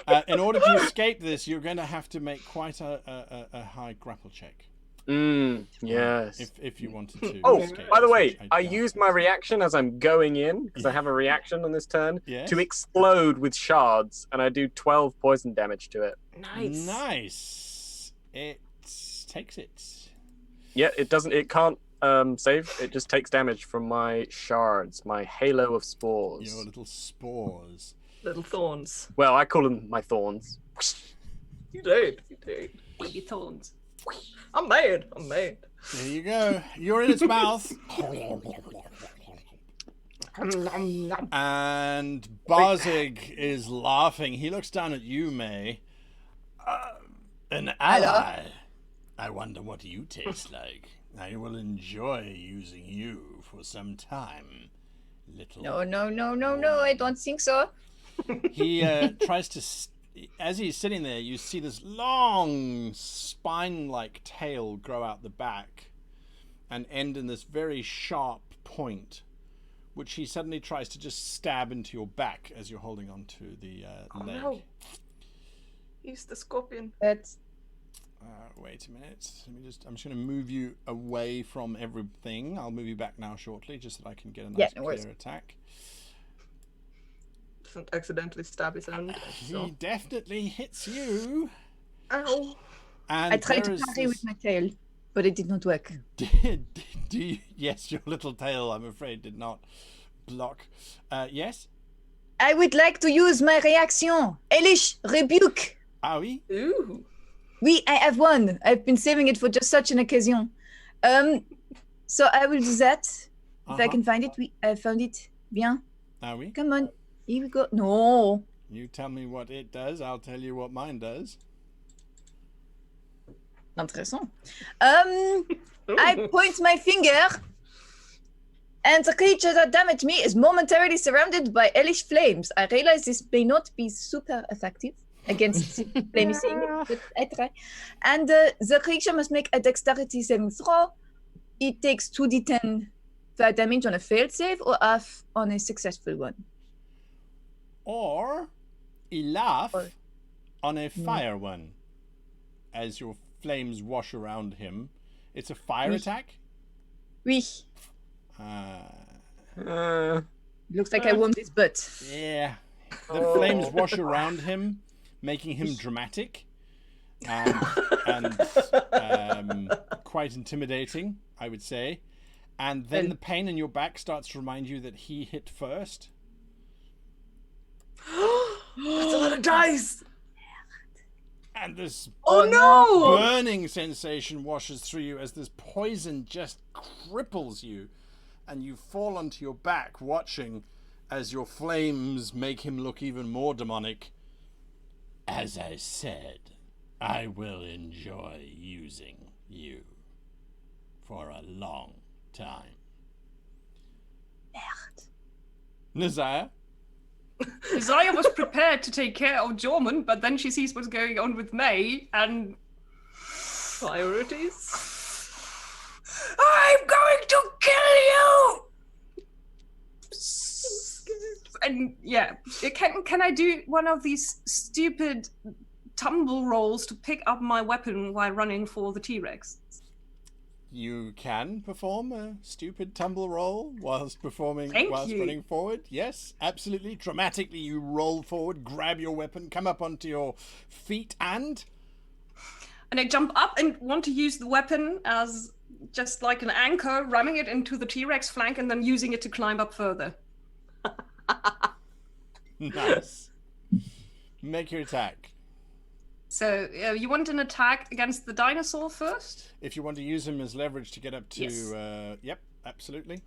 A: know. In order to escape this, you're going to have to make quite a high grapple check.
D: Yes.
A: If you wanted to.
D: Oh,
A: escape
D: by the
A: this,
D: way,
A: which
D: I
A: doubt.
D: used my reaction as I'm going in, because I have a reaction on this turn,
A: Yes.
D: to explode with shards, and I do 12 poison damage to it.
B: Nice.
A: Nice. It takes it.
D: Yeah, it can't save, it just takes damage from my shards, my halo of spores.
A: Your little spores.
B: Little thorns.
D: Well, I call them my thorns.
B: You did.
F: Baby thorns.
B: I'm mad.
A: There you go. You're in its mouth. And Barzig is laughing. He looks down at you, May. An ally. I wonder what you taste like. I will enjoy using you for some time, little.
C: No! I don't think so.
A: He tries to. As he's sitting there, you see this long spine-like tail grow out the back and end in this very sharp point, which he suddenly tries to just stab into your back as you're holding onto the leg.
B: No. He's the scorpion.
C: That's
A: Wait a minute. I'm just going to move you away from everything. I'll move you back now shortly, just so that I can get a nice clear attack.
B: Doesn't accidentally stab his own.
A: He definitely hits you.
B: Ow.
A: And
C: I tried to parry with my tail, but it did not work.
A: Yes, your little tail, I'm afraid, did not block. Yes?
C: I would like to use my reaction. Elish, rebuke.
A: Ah oui?
B: Ooh.
C: Oui, I have one. I've been saving it for just such an occasion. So I will do that. If I can find it. Oui, I found it. Bien.
A: Ah oui?
C: Come on. Here we go. No.
A: You tell me what it does, I'll tell you what mine does.
C: Intéressant. I point my finger, and the creature that damaged me is momentarily surrounded by hellish flames. I realize this may not be super effective against flamey thing, but I try. And the creature must make a dexterity saving throw. It takes 2d10 fire damage on a failed save or half on a successful one.
A: Or he laugh on a fire one. As your flames wash around him. It's a fire attack?
C: Oui. Looks like I won this butt.
A: Yeah. The flames wash around him, making him dramatic and quite quite intimidating, I would say. And then the pain in your back starts to remind you that he hit first.
B: That's a lot of dice!
A: And this burning sensation washes through you as this poison just cripples you. And you fall onto your back, watching as your flames make him look even more demonic. As I said, I will enjoy using you for a long time. Nazaya?
F: Zariel was prepared to take care of Jormund, but then she sees what's going on with Mhaire, and...
B: Priorities?
F: I'm going to kill you! And yeah, can I do one of these stupid tumble rolls to pick up my weapon while running for the T-Rex?
A: You can perform a stupid tumble roll whilst running forward. Yes, absolutely. Dramatically, you roll forward, grab your weapon, come up onto your feet, and
F: I jump up and want to use the weapon as just like an anchor, ramming it into the T-Rex flank and then using it to climb up further.
A: Nice. Make your attack.
F: So you want an attack against the dinosaur first?
A: If you want to use him as leverage to get up to...
F: Yes.
A: Yep, absolutely.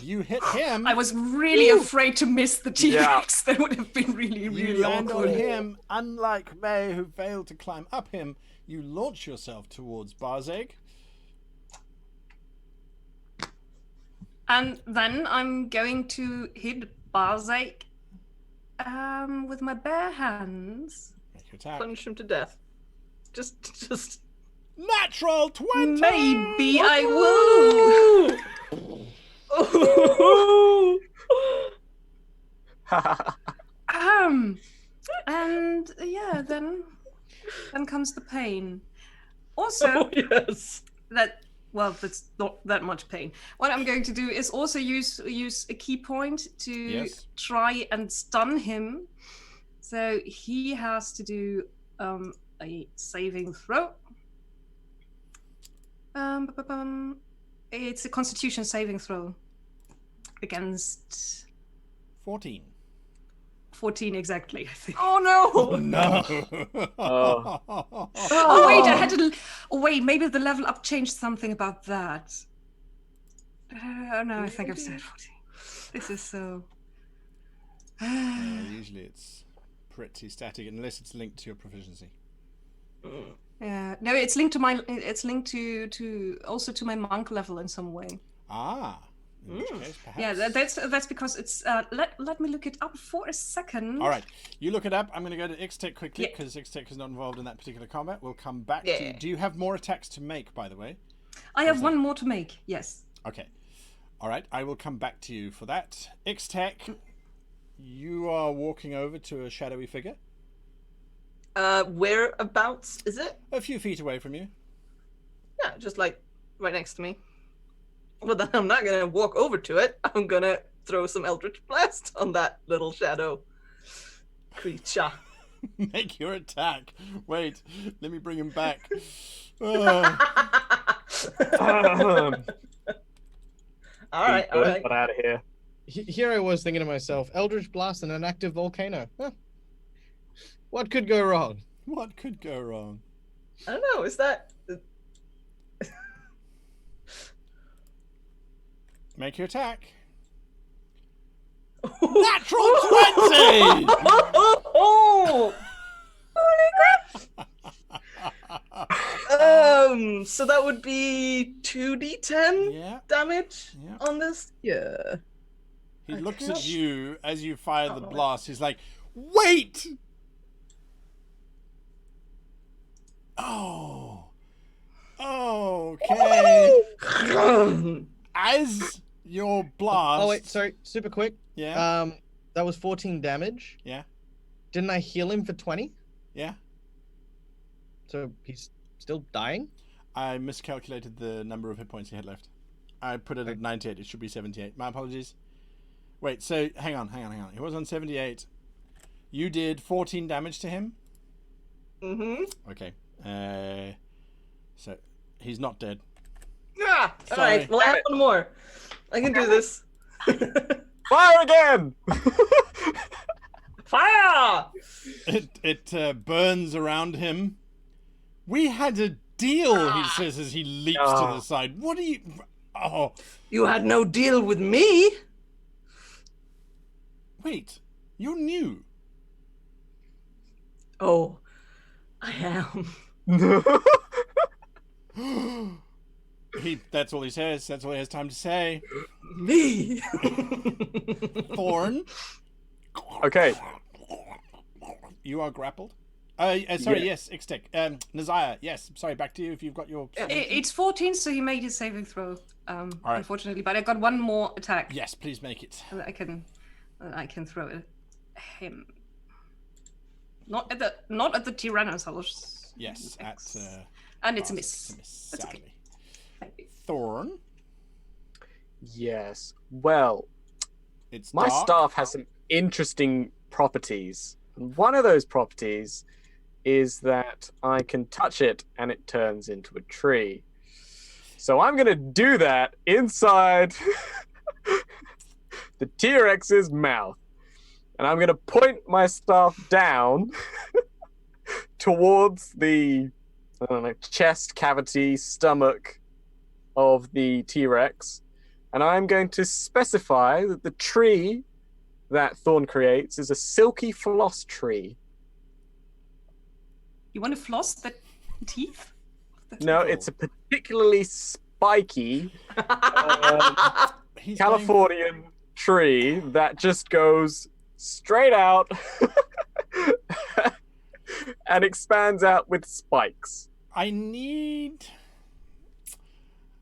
A: You hit him.
F: I was really afraid to miss the T-Rex. That would have been really, really
A: You land
F: awkward.
A: on him. Unlike Mhaire, who failed to climb up him, you launch yourself towards Barzeg.
F: And then I'm going to hit Barzeg with my bare hands.
A: Make your attack.
B: Punish him to death. Just...
A: Natural 20!
F: Maybe I will. And yeah, then comes the pain. Also,
B: yes.
F: That's not that much pain. What I'm going to do is also use a key point to try and stun him. So he has to do a saving throw. It's a Constitution saving throw against
A: 14.
F: 14 exactly, I think.
B: Oh no!
A: No.
F: Oh wait, I had to. Oh wait, maybe the level up changed something about that. No, I think I've said 14. This is so.
A: Usually it's pretty static unless it's linked to your proficiency.
F: Yeah, no, it's linked to my. It's linked to also to my monk level in some way.
A: Ah. In which case, perhaps.
F: Yeah, that's because it's. Let me look it up for a second.
A: All right, you look it up. I'm going to go to Ixtech quickly because Ixtech is not involved in that particular combat. We'll come back to you. Do you have more attacks to make, by the way?
F: I have one more to make, yes.
A: Okay. All right, I will come back to you for that. Ixtech, you are walking over to a shadowy figure.
B: Whereabouts is it?
A: A few feet away from you.
B: Yeah, just like right next to me. Well, then I'm not gonna walk over to it. I'm gonna throw some Eldritch Blast on that little shadow creature.
A: Make your attack. Wait, let me bring him back.
B: All right.
D: Get out of here.
E: Here I was thinking to myself, Eldritch Blast and an active volcano. Huh. What could go wrong?
A: What could go wrong?
B: I don't know. Is that...
A: Make your attack. Natural 20!
B: So that would be 2d10 damage on this? Yeah.
A: He looks at you as you fire the blast. He's like, wait! Oh. Okay. As your blast...
E: Oh, wait, sorry. Super quick.
A: Yeah?
E: That was 14 damage.
A: Yeah.
E: Didn't I heal him for 20?
A: Yeah.
E: So he's still dying?
A: I miscalculated the number of hit points he had left. I put it at 98. It should be 78. My apologies. Wait, so hang on. He was on 78. You did 14 damage to him?
B: Mm-hmm.
A: Okay. So he's not dead.
B: Ah, all
A: Sorry.
B: right. Well, I have one more. I can do this.
D: Fire again!
B: Fire!
A: It burns around him. We had a deal, he says as he leaps to the side. What are you... Oh.
B: You had no deal with me.
A: Wait, you're new.
B: Oh, I am.
A: That's all he says. That's all he has time to say.
B: Me.
A: Thorn.
D: Okay.
A: You are grappled. Sorry, yes, Ixtec. Nazaya, yes. Sorry, back to you if you've got your...
F: It's 14, so he made his saving throw,
A: right.
F: unfortunately. But I got one more attack.
A: Yes, please make it.
F: And I can throw it at him. Not at the Tyrannosaurus.
A: Yes,
F: and it's a miss. That's
A: sadly.
F: okay. Thank you.
A: Thorn.
D: Yes. Well,
A: It's
D: my
A: dark.
D: staff has some interesting properties. And one of those properties is that I can touch it and it turns into a tree. So I'm going to do that inside the T-Rex's mouth. And I'm going to point my staff down towards the chest cavity, stomach of the T-Rex. And I'm going to specify that the tree that Thorn creates is a silky floss tree.
F: You want to floss the teeth?
D: No, it's a particularly spiky
A: He's
D: Californian tree that just goes straight out and expands out with spikes.
A: I need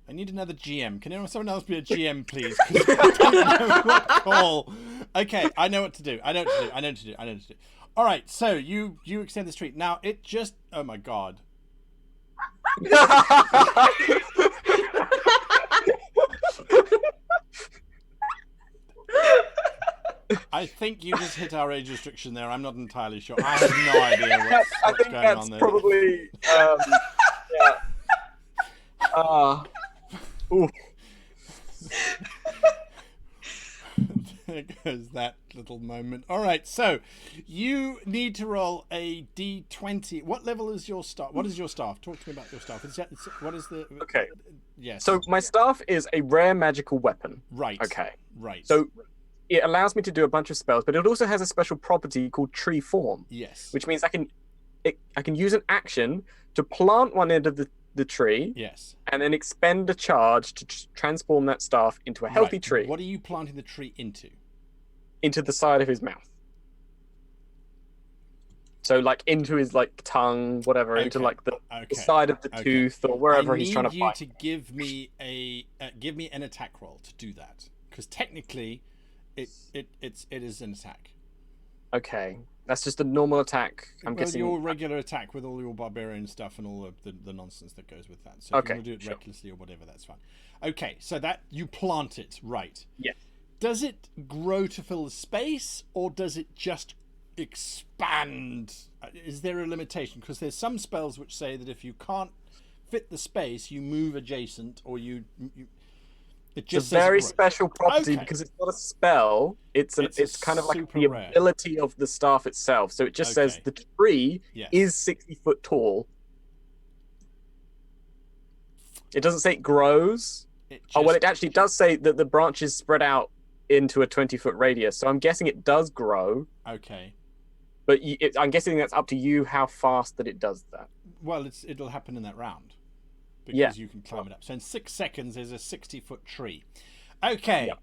A: another GM. Can someone else be a GM, please? 'Cause I don't know what call. Okay, I know what to do. I know what to do. All right, so you extend the street. Now it just... Oh my god. I think you just hit our age restriction there. I'm not entirely sure. I have no idea what's
D: think
A: going
D: that's
A: on there.
D: probably ooh.
A: There goes that little moment. All right, so you need to roll a d20. What level is your staff? What is your staff? Talk to me about your staff. What is the...
D: Okay.
A: Yes.
D: So my staff is a rare magical weapon.
A: Right.
D: Okay.
A: Right.
D: So it allows me to do a bunch of spells, but it also has a special property called tree form.
A: Yes.
D: Which means I can use an action to plant one end of the tree.
A: Yes.
D: And then expend a charge to transform that staff into a healthy tree.
A: What are you planting the tree into?
D: Into the side of his mouth. So like into his tongue, whatever, into like the side of the tooth or wherever he's trying to fight.
A: I need you to give me an attack roll to do that, because technically, it is an attack.
D: Okay, that's just a normal attack. I'm guessing
A: your regular attack with all your barbarian stuff and all of the nonsense that goes with that. So if you want to do it recklessly or whatever, that's fine. Okay, so that you plant it, right?
D: Yes.
A: Does it grow to fill the space, or does it just expand? Is there a limitation? Because there's some spells which say that if you can't fit the space, you move adjacent, or it just
D: it's a very special property because it's not a spell. It's kind of like the ability of the staff itself. So it just says the tree is 60 foot tall. It doesn't say it grows. It actually does say that the branches spread out into a 20-foot radius. So I'm guessing it does grow.
A: Okay.
D: But I'm guessing that's up to you how fast that it does that.
A: Well, it'll happen in that round. Because you can climb it up. So in 6 seconds, there's a 60-foot tree. Okay. Yep.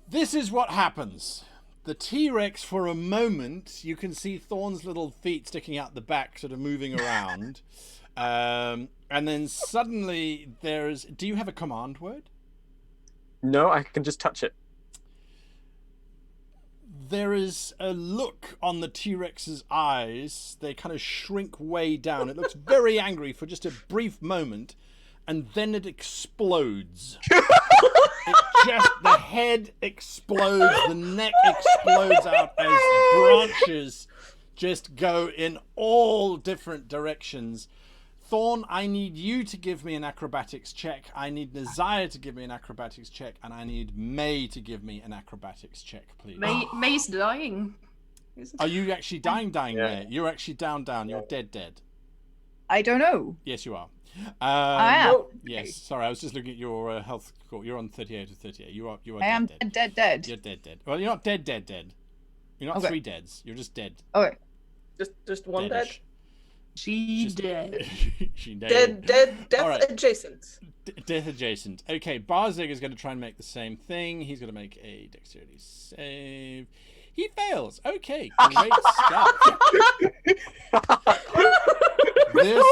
A: This is what happens. The T-Rex, for a moment, you can see Thorn's little feet sticking out the back, sort of moving around. And then suddenly there's... Do you have a command word?
D: No, I can just touch it.
A: There is a look on the T-Rex's eyes. They kind of shrink way down. It looks very angry for just a brief moment, and then it explodes. The head explodes, the neck explodes out as branches just go in all different directions. Thorn, I need you to give me an acrobatics check. I need Nazaya to give me an acrobatics check, and I need May to give me an acrobatics check, please.
F: May's dying.
A: Are you actually dying,
D: Yeah.
A: May? You're actually down. You're dead.
C: I don't know.
A: Yes, you are.
C: I am.
A: Yes. Sorry, I was just looking at your health score. You're on 38 or 38. You are.
C: I am dead.
A: You're dead. Well, you're not dead. You're not
C: Okay.
A: 3 deads. You're just dead.
C: Okay.
B: Just one dead.
A: Deadish.
F: She's dead.
A: She dead.
B: Death
A: All right.
B: adjacent.
A: Death adjacent. Okay, Barzeg is going to try and make the same thing. He's going to make a dexterity save. He fails. Okay, great stuff. This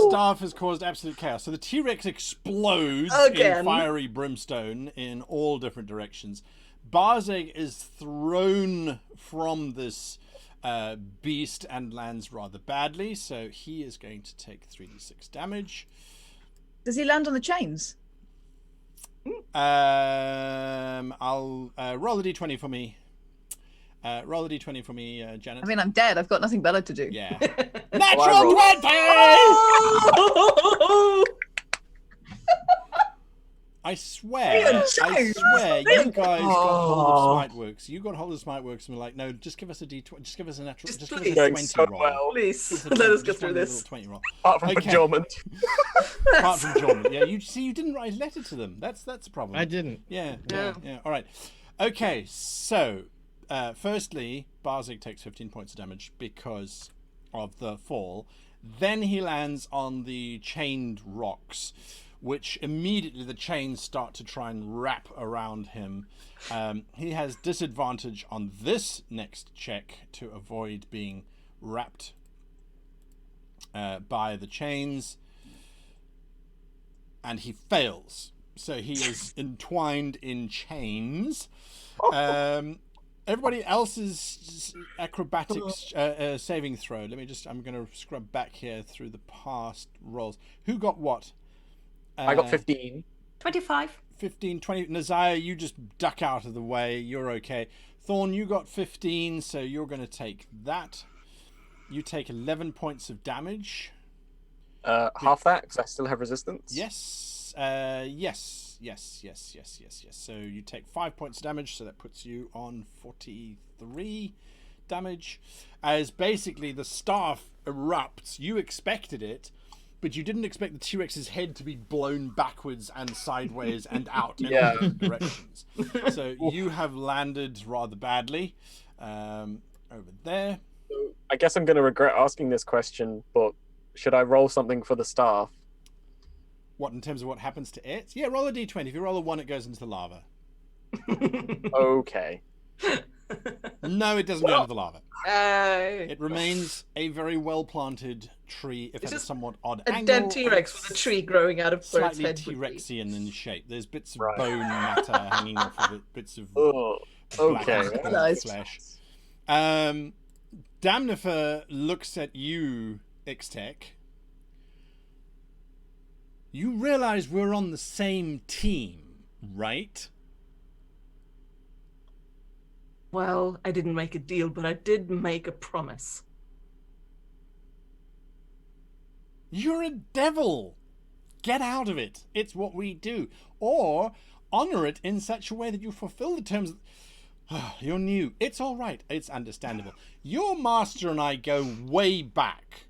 A: staff has caused absolute chaos. So the T-Rex explodes in fiery brimstone in all different directions. Barzeg is thrown from this beast and lands rather badly, so he is going to take 3d6 damage.
C: Does he land on the chains?
A: I'll roll a d20 for me. Roll a d20 for me, Janet.
C: I mean, I'm dead. I've got nothing better to do.
A: Yeah. Natural 20! I swear, you guys got hold of Smiteworks. You got hold of Smiteworks and were like, no, just give us a d20, just give us a natural, just give us a 20 roll.
B: Well. Please, let us get through this.
A: 20 roll.
D: Apart from Jormund.
A: Apart from Jormund, yeah. You see, you didn't write a letter to them. That's a problem.
E: I didn't.
A: Yeah. All right. Okay, so firstly, Barzeg takes 15 points of damage because of the fall. Then he lands on the chained rocks, which immediately the chains start to try and wrap around him. He has disadvantage on this next check to avoid being wrapped by the chains. And he fails. So he is entwined in chains. Everybody else's acrobatics saving throw. I'm going to scrub back here through the past rolls. Who got what?
D: I got 15.
F: 25.
A: 15, 20. Nazaya, you just duck out of the way. You're okay. Thorn, you got 15, so you're going to take that. You take 11 points of damage.
D: Half that, because I still have resistance?
A: Yes. Yes. So you take 5 points of damage, so that puts you on 43 damage. As basically the staff erupts. You expected it, but you didn't expect the T-Rex's head to be blown backwards and sideways and out in all different directions. So you have landed rather badly over there.
D: I guess I'm going to regret asking this question, but should I roll something for the staff?
A: What, in terms of what happens to it? Yeah, roll a d20. If you roll a 1, it goes into the lava.
D: Okay.
A: No, it doesn't go into the lava.
B: It
A: It remains a very well-planted tree, if at a somewhat odd
B: a
A: angle.
B: dead T-Rex with a tree growing out of where its
A: Slightly
B: head would be.
A: T-Rexian in shape. There's bits of
D: Right.
A: bone matter hanging off of it, bits of
D: Oh, okay.
A: black
C: Nice.
A: flesh. Damnifer looks at you, Ixtec. You realize we're on the same team, right?
B: Well, I didn't make a deal, but I did make a promise.
A: You're a devil. Get out of it. It's what we do. Or honor it in such a way that you fulfill the terms. You're new. It's all right. It's understandable. Your master and I go way back.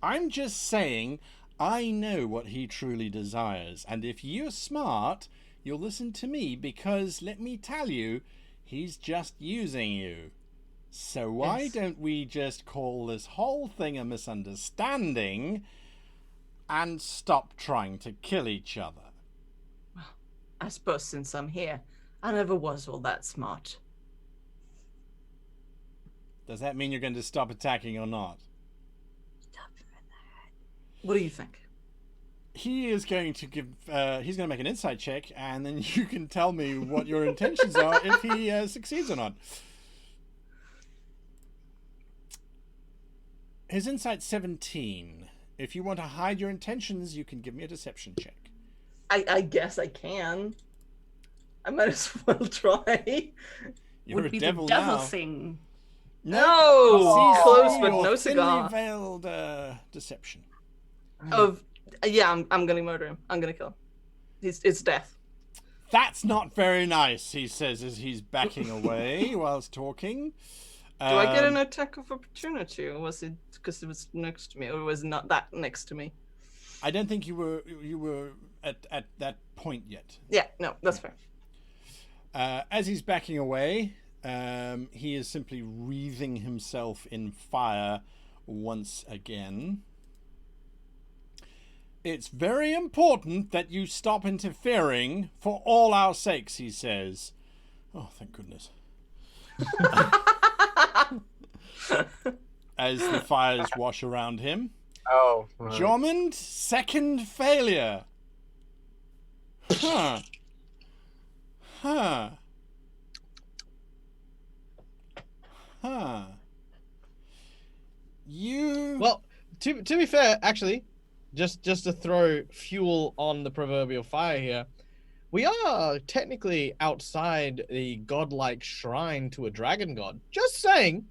A: I'm just saying I know what he truly desires. And if you're smart, you'll listen to me because, let me tell you, he's just using you. So why don't we just call this whole thing a misunderstanding and stop trying to kill each other?
B: Well, I suppose since I'm here, I never was all that smart.
A: Does that mean you're going to stop attacking or not?
B: What do you think?
A: He is going to give. He's going to make an insight check, and then you can tell me what your intentions are if he succeeds or not. His insight's 17. If you want to hide your intentions, you can give me a deception check.
B: I guess I can. I might as well try.
A: You're
F: Would
A: a
F: be
A: devil
F: the devil
A: now.
F: thing.
B: No, close but no
A: thinly
B: cigar.
A: veiled deception.
B: I'm gonna murder him. I'm gonna kill him. It's death.
A: That's not very nice, he says as he's backing away whilst talking.
B: Do I get an attack of opportunity, or was it because it was next to me, or was it not that next to me?
A: I don't think you were at that point yet.
B: Yeah, no, that's fair.
A: As he's backing away, he is simply wreathing himself in fire once again. It's very important that you stop interfering for all our sakes, he says. Oh, thank goodness. As the fires wash around him.
D: Oh. Right.
A: Jormund, second failure. Huh.
E: Well, to be fair, actually, just to throw fuel on the proverbial fire here, we are technically outside the godlike shrine to a dragon god. Just saying.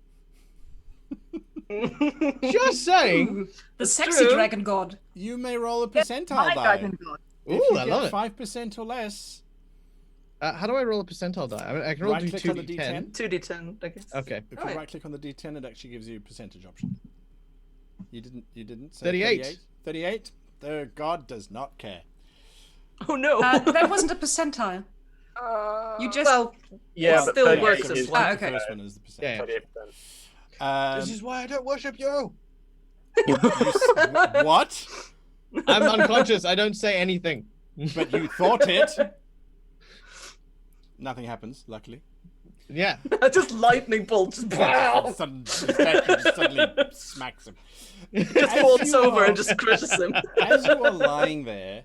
E: Just saying.
F: The sexy dragon god.
A: You may roll a percentile
C: My
A: die.
C: dragon god.
A: If
E: Ooh,
A: you
E: I
A: get
E: love it.
A: 5% or less.
E: How do I roll a percentile die? I mean, I can roll
A: Right
E: do
A: click on the
E: 2d10.
B: 2d10, I guess.
E: Okay.
A: If
B: Right.
A: you right click on the D10, it actually gives you a percentage option. You didn't say
E: 38.
A: 38? The god does not care.
B: Oh no.
F: That wasn't a percentile. You just.
B: Well,
D: Yeah,
B: it
D: but
B: still
D: 38
B: works
D: is-
B: as well.
F: okay.
A: The first one is the percentage.
E: Yeah.
D: 38%.
E: This is why I don't worship you.
A: What?
E: I'm unconscious. I don't say anything.
A: But you thought it. Nothing happens, luckily.
E: Yeah.
B: Just lightning bolts.
A: Suddenly smacks him.
B: Just
A: As
B: folds
A: you
B: over
A: are-
B: and just crushes him.
A: As you are lying there,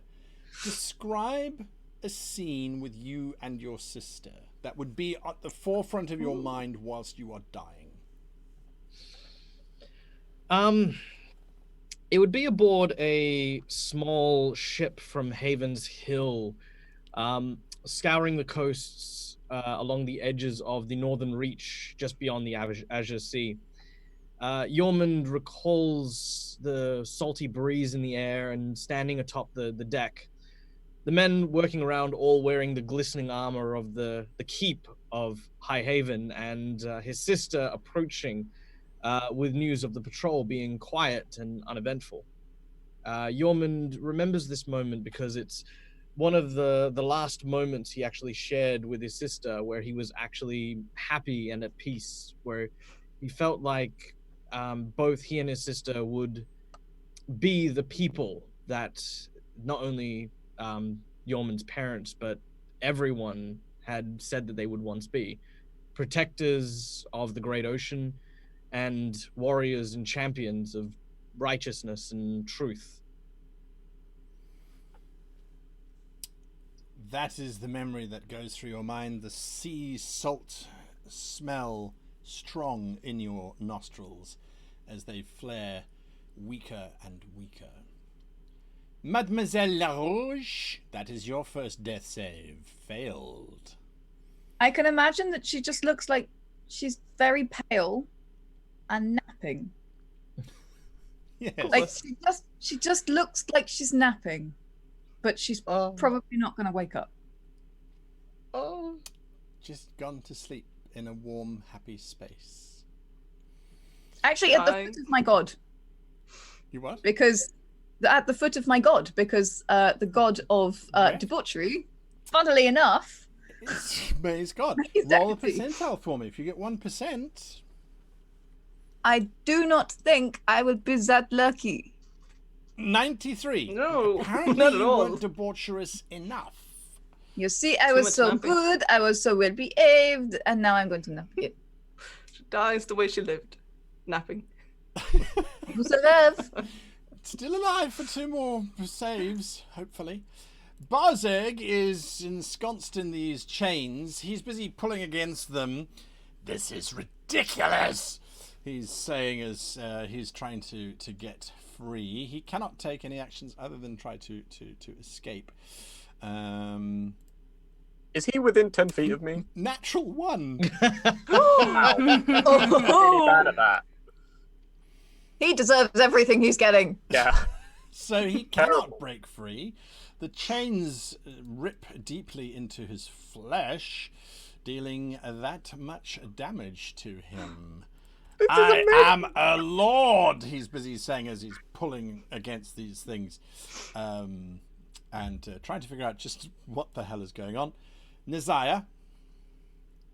A: describe a scene with you and your sister that would be at the forefront of your mind whilst you are dying.
E: It would be aboard a small ship from Haven's Hill, scouring the coasts along the edges of the northern reach, just beyond the Azure Sea. Jormund recalls the salty breeze in the air and standing atop the deck. The men working around all wearing the glistening armor of the keep of High Haven, and his sister approaching with news of the patrol being quiet and uneventful. Jormund remembers this moment because it's one of the last moments he actually shared with his sister, where he was actually happy and at peace, where he felt like both he and his sister would be the people that not only Jormund's parents, but everyone had said that they would once be. Protectors of the great ocean and warriors and champions of righteousness and truth.
A: That is the memory that goes through your mind. The sea salt smell strong in your nostrils as they flare weaker and weaker. Mademoiselle Larouche, that is your first death save. Failed.
C: I can imagine that she just looks like she's very pale and napping.
A: Yes.
C: Like she just looks like she's napping, but she's probably not going to wake up.
E: Oh.
A: Just gone to sleep in a warm, happy space.
C: Actually, at the foot of my god.
A: You what?
C: Because at the foot of my god, because the god of debauchery, funnily enough,
A: It's Mai's God.
C: Exactly.
A: Roll a percentile for me. If you get 1%.
C: I do not think I would be that lucky.
A: 93.
B: No,
A: Apparently
B: not at
A: you
B: all.
A: weren't debaucherous enough.
C: You see, I
B: Too
C: was
B: much
C: so
B: napping.
C: good, I was so well behaved, and now I'm going to nap again.
B: She dies the way she lived, napping.
C: Who's alive?
A: Still alive for 2 more saves, hopefully. Barzeg is ensconced in these chains. He's busy pulling against them. This is ridiculous, he's saying as he's trying to get free. He cannot take any actions other than try to escape.
D: Is he within 10 feet of me?
A: Natural 1.
D: Really bad at that.
C: He deserves everything he's getting.
D: Yeah.
A: So he cannot break free. The chains rip deeply into his flesh, dealing that much damage to him. I am a lord, he's busy saying as he's pulling against these things and trying to figure out just what the hell is going on. Nizaya.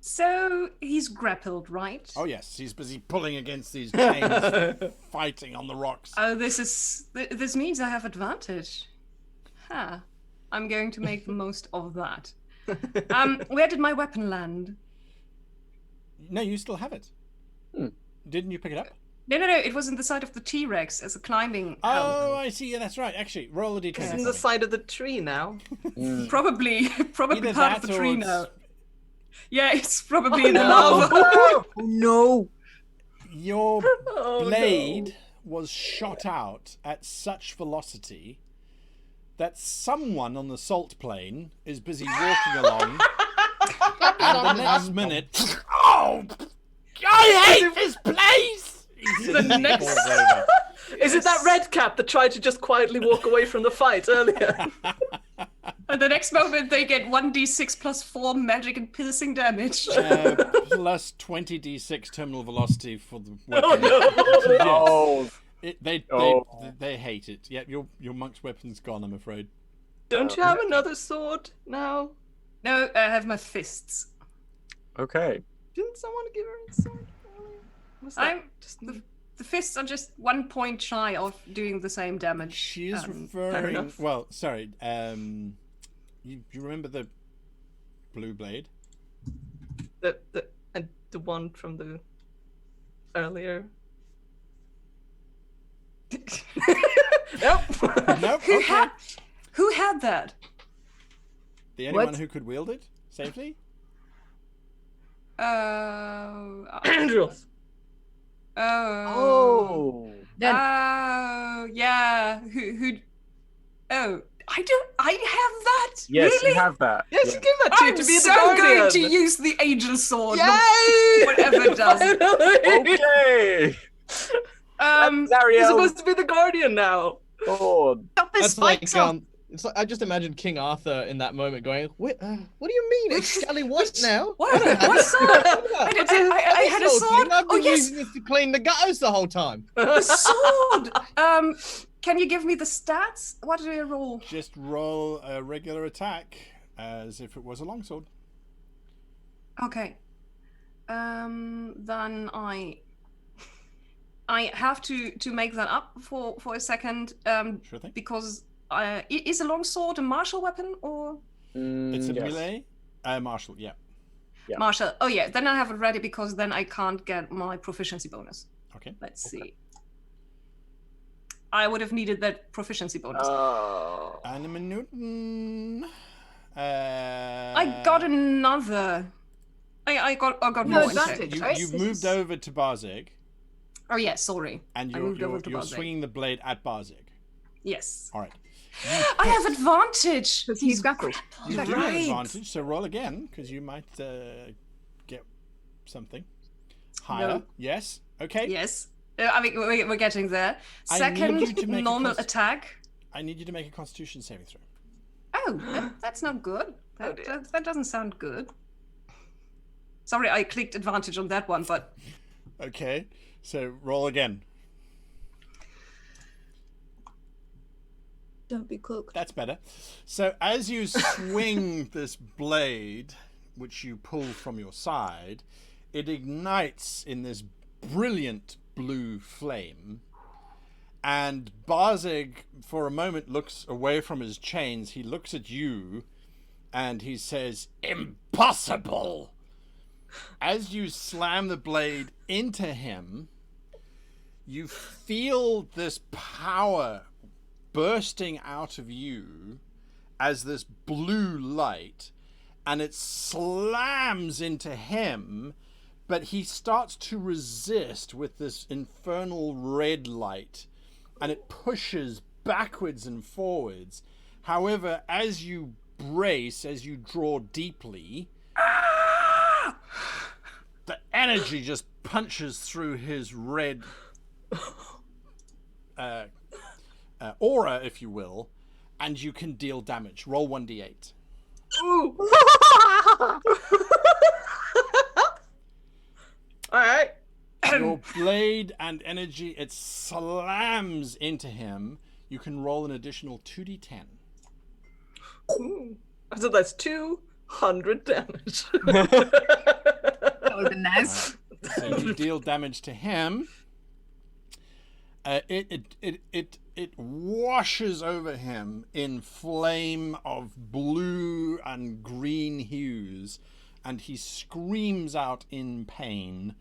F: So he's grappled, right?
A: Oh yes, he's busy pulling against these chains, fighting on the rocks.
F: Oh, this means I have advantage. Huh. I'm going to make the most of that. Where did my weapon land?
A: No, you still have it. Didn't you pick it up?
F: No. It was in the side of the T-Rex as a climbing.
A: Oh, I see. Yeah, that's right. Actually, roll a d20.
B: It's in the side of the tree now.
F: Probably
A: Either
F: part of
A: that
F: the
A: or
F: tree
A: it's-
F: now. Yeah, it's probably in the
B: no.
F: lava.
C: Oh no!
A: Your
B: Oh,
A: blade was shot out at such velocity that someone on the salt plain is busy walking along, and the next minute, oh, I hate this place! He says as he
F: next-
A: falls over.
B: Is it that red cap that tried to just quietly walk away from the fight earlier?
F: And the next moment they get 1d6 plus 4 magic and piercing damage.
A: Plus 20d6 terminal velocity for the weapon.
D: Oh,
A: They hate it. Yeah, your monk's weapon's gone, I'm afraid.
B: Don't you have another sword now?
F: No, I have my fists.
D: okay.
B: Didn't someone give her a sword earlier? Was that
F: I'm
B: just
F: the fists are just 1 point shy of doing the same damage.
A: She is
B: fair
A: referring.
B: enough.
A: Well, sorry. You remember the blue blade?
B: the one from the earlier? Nope.
A: Nope.
F: Who
A: Okay.
F: had that?
A: The only one
C: What?
A: who could wield it safely?
B: Andros.
C: Oh. Then
F: Yeah. Who? Oh, I have that.
D: Yes,
F: really?
D: you have that.
B: Yes,
D: Yeah.
B: give that to you
F: I'm
B: to be the
F: so
B: guardian.
F: going to use the angel sword.
B: Yay!
F: Whatever it does.
B: Finally!
D: Okay.
B: You're
D: Zariel.
B: supposed to be the guardian now.
D: Lord.
C: stop his
E: That's like
C: spikes off.
E: it's like I just imagine King Arthur in that moment going, "What do you mean? It's Scully White now?
F: What?
E: I don't have
F: What
E: it.
F: sword? I had a sword.
E: I've
F: Oh
E: been
F: yes,
E: using this to clean the gutters the whole time."
F: the sword. Can you give me the stats? What do I roll?
A: Just roll a regular attack as if it was a longsword.
F: Okay. Then I have to make that up for a second.
A: Sure thing.
F: Because is a longsword a martial weapon or
A: It's a
D: Yes.
A: melee. Martial, yeah.
D: Yeah.
F: martial? Oh yeah, then I have it ready because then I can't get my proficiency bonus.
A: Okay.
F: Let's see. I would have needed that proficiency bonus.
D: Oh.
A: Newton.
F: I got another. I got
C: No
F: more
C: advantage,
F: instead.
C: right?
A: You've moved over to Barzeg,
F: Oh yeah, sorry.
A: and
F: I moved over to
A: you're
F: Barzeg.
A: swinging the blade at Barzeg.
F: Yes.
A: All right.
F: I have advantage.
C: Because he's grappled.
A: You
F: That's
A: do have
F: right.
A: advantage, so roll again, because you might get something. Higher.
F: No.
A: Yes. Okay.
F: Yes. I mean, we're getting there.
A: I need
F: Second,
A: you to make a
F: normal
A: const-
F: attack.
A: I need you to make a Constitution saving throw.
F: Oh, that's not good.
B: Oh, dear.
F: That doesn't sound good. Sorry, I clicked advantage on that one, but
A: Okay. So roll again.
C: Don't be cloaked.
A: That's better. So as you swing this blade, which you pull from your side, it ignites in this brilliant blue flame. And Barzeg, for a moment, looks away from his chains. He looks at you, and he says, "Impossible!" As you slam the blade into him, you feel this power bursting out of you as this blue light, and it slams into him, but he starts to resist with this infernal red light, and it pushes backwards and forwards. However, as you brace as you draw deeply. The energy just punches through his red aura, if you will, and you can deal damage. Roll 1d8.
B: Ooh. All right.
A: Your blade and energy, it slams into him. You can roll an additional 2d10.
B: Ooh. So that's 200 damage.
C: That would have been nice.
A: So you deal damage to him. It washes over him in flame of blue and green hues, and he screams out in pain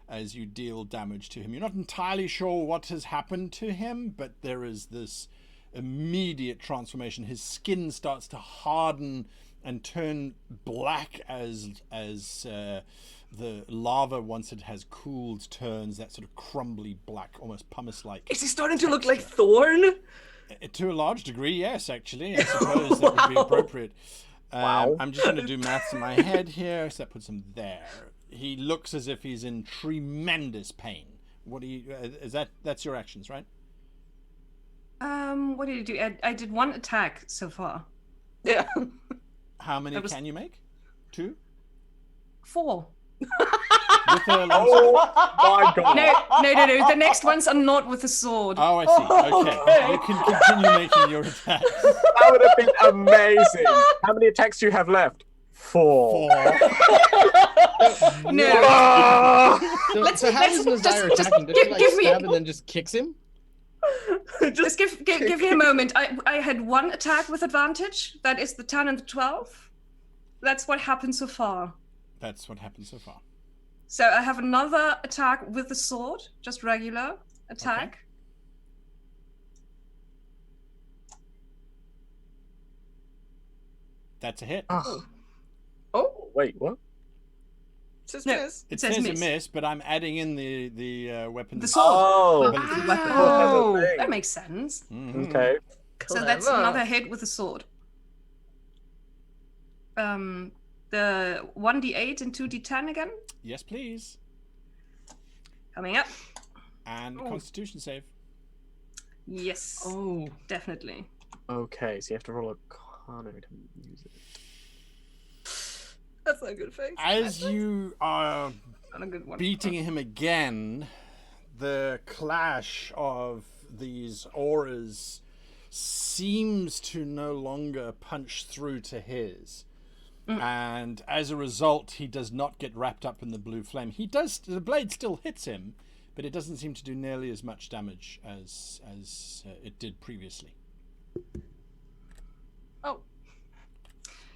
A: as you deal damage to him. You're not entirely sure what has happened to him, but there is this immediate transformation. His skin starts to harden and turn black as the lava, once it has cooled, turns that sort of crumbly black, almost pumice-like.
B: Is he starting to look like Thorn?
A: To a large degree, yes, actually. I suppose that would be appropriate.
D: Wow.
A: I'm just going to do maths in my head here, so that puts him there. He looks as if he's in tremendous pain. What do you? That's your actions, right?
F: What did you do? I did 1 attack so far.
B: Yeah.
A: How many can you make? 2?
F: 4.
A: With a
D: Oh my god.
F: No. The next ones are not with the sword.
A: Oh, I see. Okay. You can continue making your attacks.
D: That would have been amazing. How many attacks do you have left? 4.
F: No.
E: So how is Mhaire attacking? Does she like stab and then just kicks him?
B: Just
F: give me a moment. I had 1 attack with advantage. That is the 10 and the 12. That's what happened so far.
A: That's what happened so far.
F: So I have another attack with the sword, just regular attack.
A: Okay. That's a hit.
B: Oh,
D: Wait, what?
B: it says
F: No.
B: miss.
A: It
F: says
A: says a
F: miss.
A: miss, but I'm adding in the weapon.
F: The sword.
D: Oh,
F: Oh,
D: thing.
F: that makes sense.
A: Mhm.
D: okay.
F: So that's
B: Clever.
F: another hit with the sword. The 1d8 and 2d10 again,
A: Yes, please.
F: coming up.
A: And
B: Oh.
A: Constitution save.
F: Yes,
B: Oh,
F: definitely.
D: Okay, so you have to roll a Arcana to use it.
B: that's not a good face.
A: As you are
F: Not a good one.
A: beating him again, the clash of these auras seems to no longer punch through to his. And as a result, he does not get wrapped up in the blue flame. The blade still hits him, but it doesn't seem to do nearly as much damage as it did previously.
B: Oh,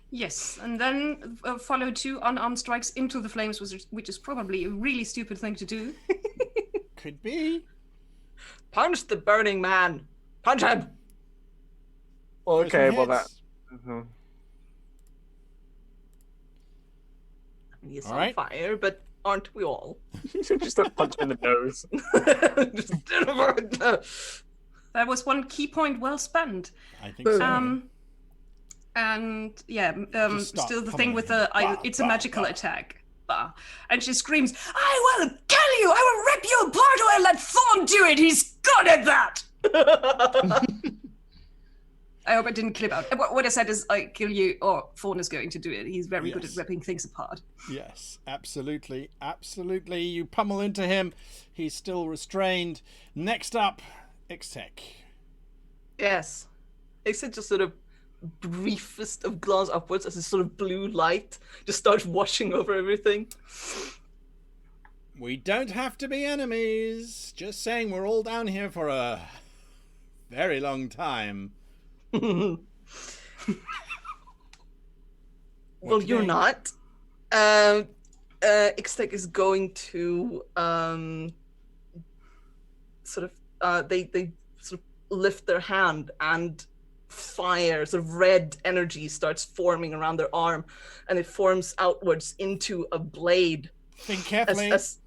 F: Yes, and then follow 2 unarmed strikes into the flames, which is probably a really stupid thing to do.
A: Could be.
B: punch the burning man. Punch him.
D: Well,
A: Throw some
D: okay, well that.
A: hits.
B: He's
A: All
B: on
A: right.
B: fire, but aren't we all?
D: Just a punch in the nose.
B: Just
F: That was 1 key point well spent.
A: I think so.
F: And yeah,
A: Just start
F: still the thing
A: pummeling
F: with
A: him.
F: it's
A: Bah,
F: a
A: bah,
F: magical
A: bah.
F: attack. Bah. And she screams, I will kill you! I will rip you apart or I'll let Thorn do it! He's good at that! I hope I didn't clip out. What I said is, I kill you, or Thorn is going to do it. He's very good at
A: Yes.
F: ripping things apart.
A: Yes, absolutely. Absolutely. You pummel into him. He's still restrained. Next up, Ixtec.
B: Yes. Except just sort of briefest of glance upwards as a sort of blue light just starts washing over everything.
A: We don't have to be enemies. Just saying we're all down here for a very long time.
B: Well,
A: What
B: you're
A: today?
B: not. Ixtec is going to sort of they sort of lift their hand and fire, sort of red energy starts forming around their arm, and it forms outwards into a blade.
A: Think carefully.
B: As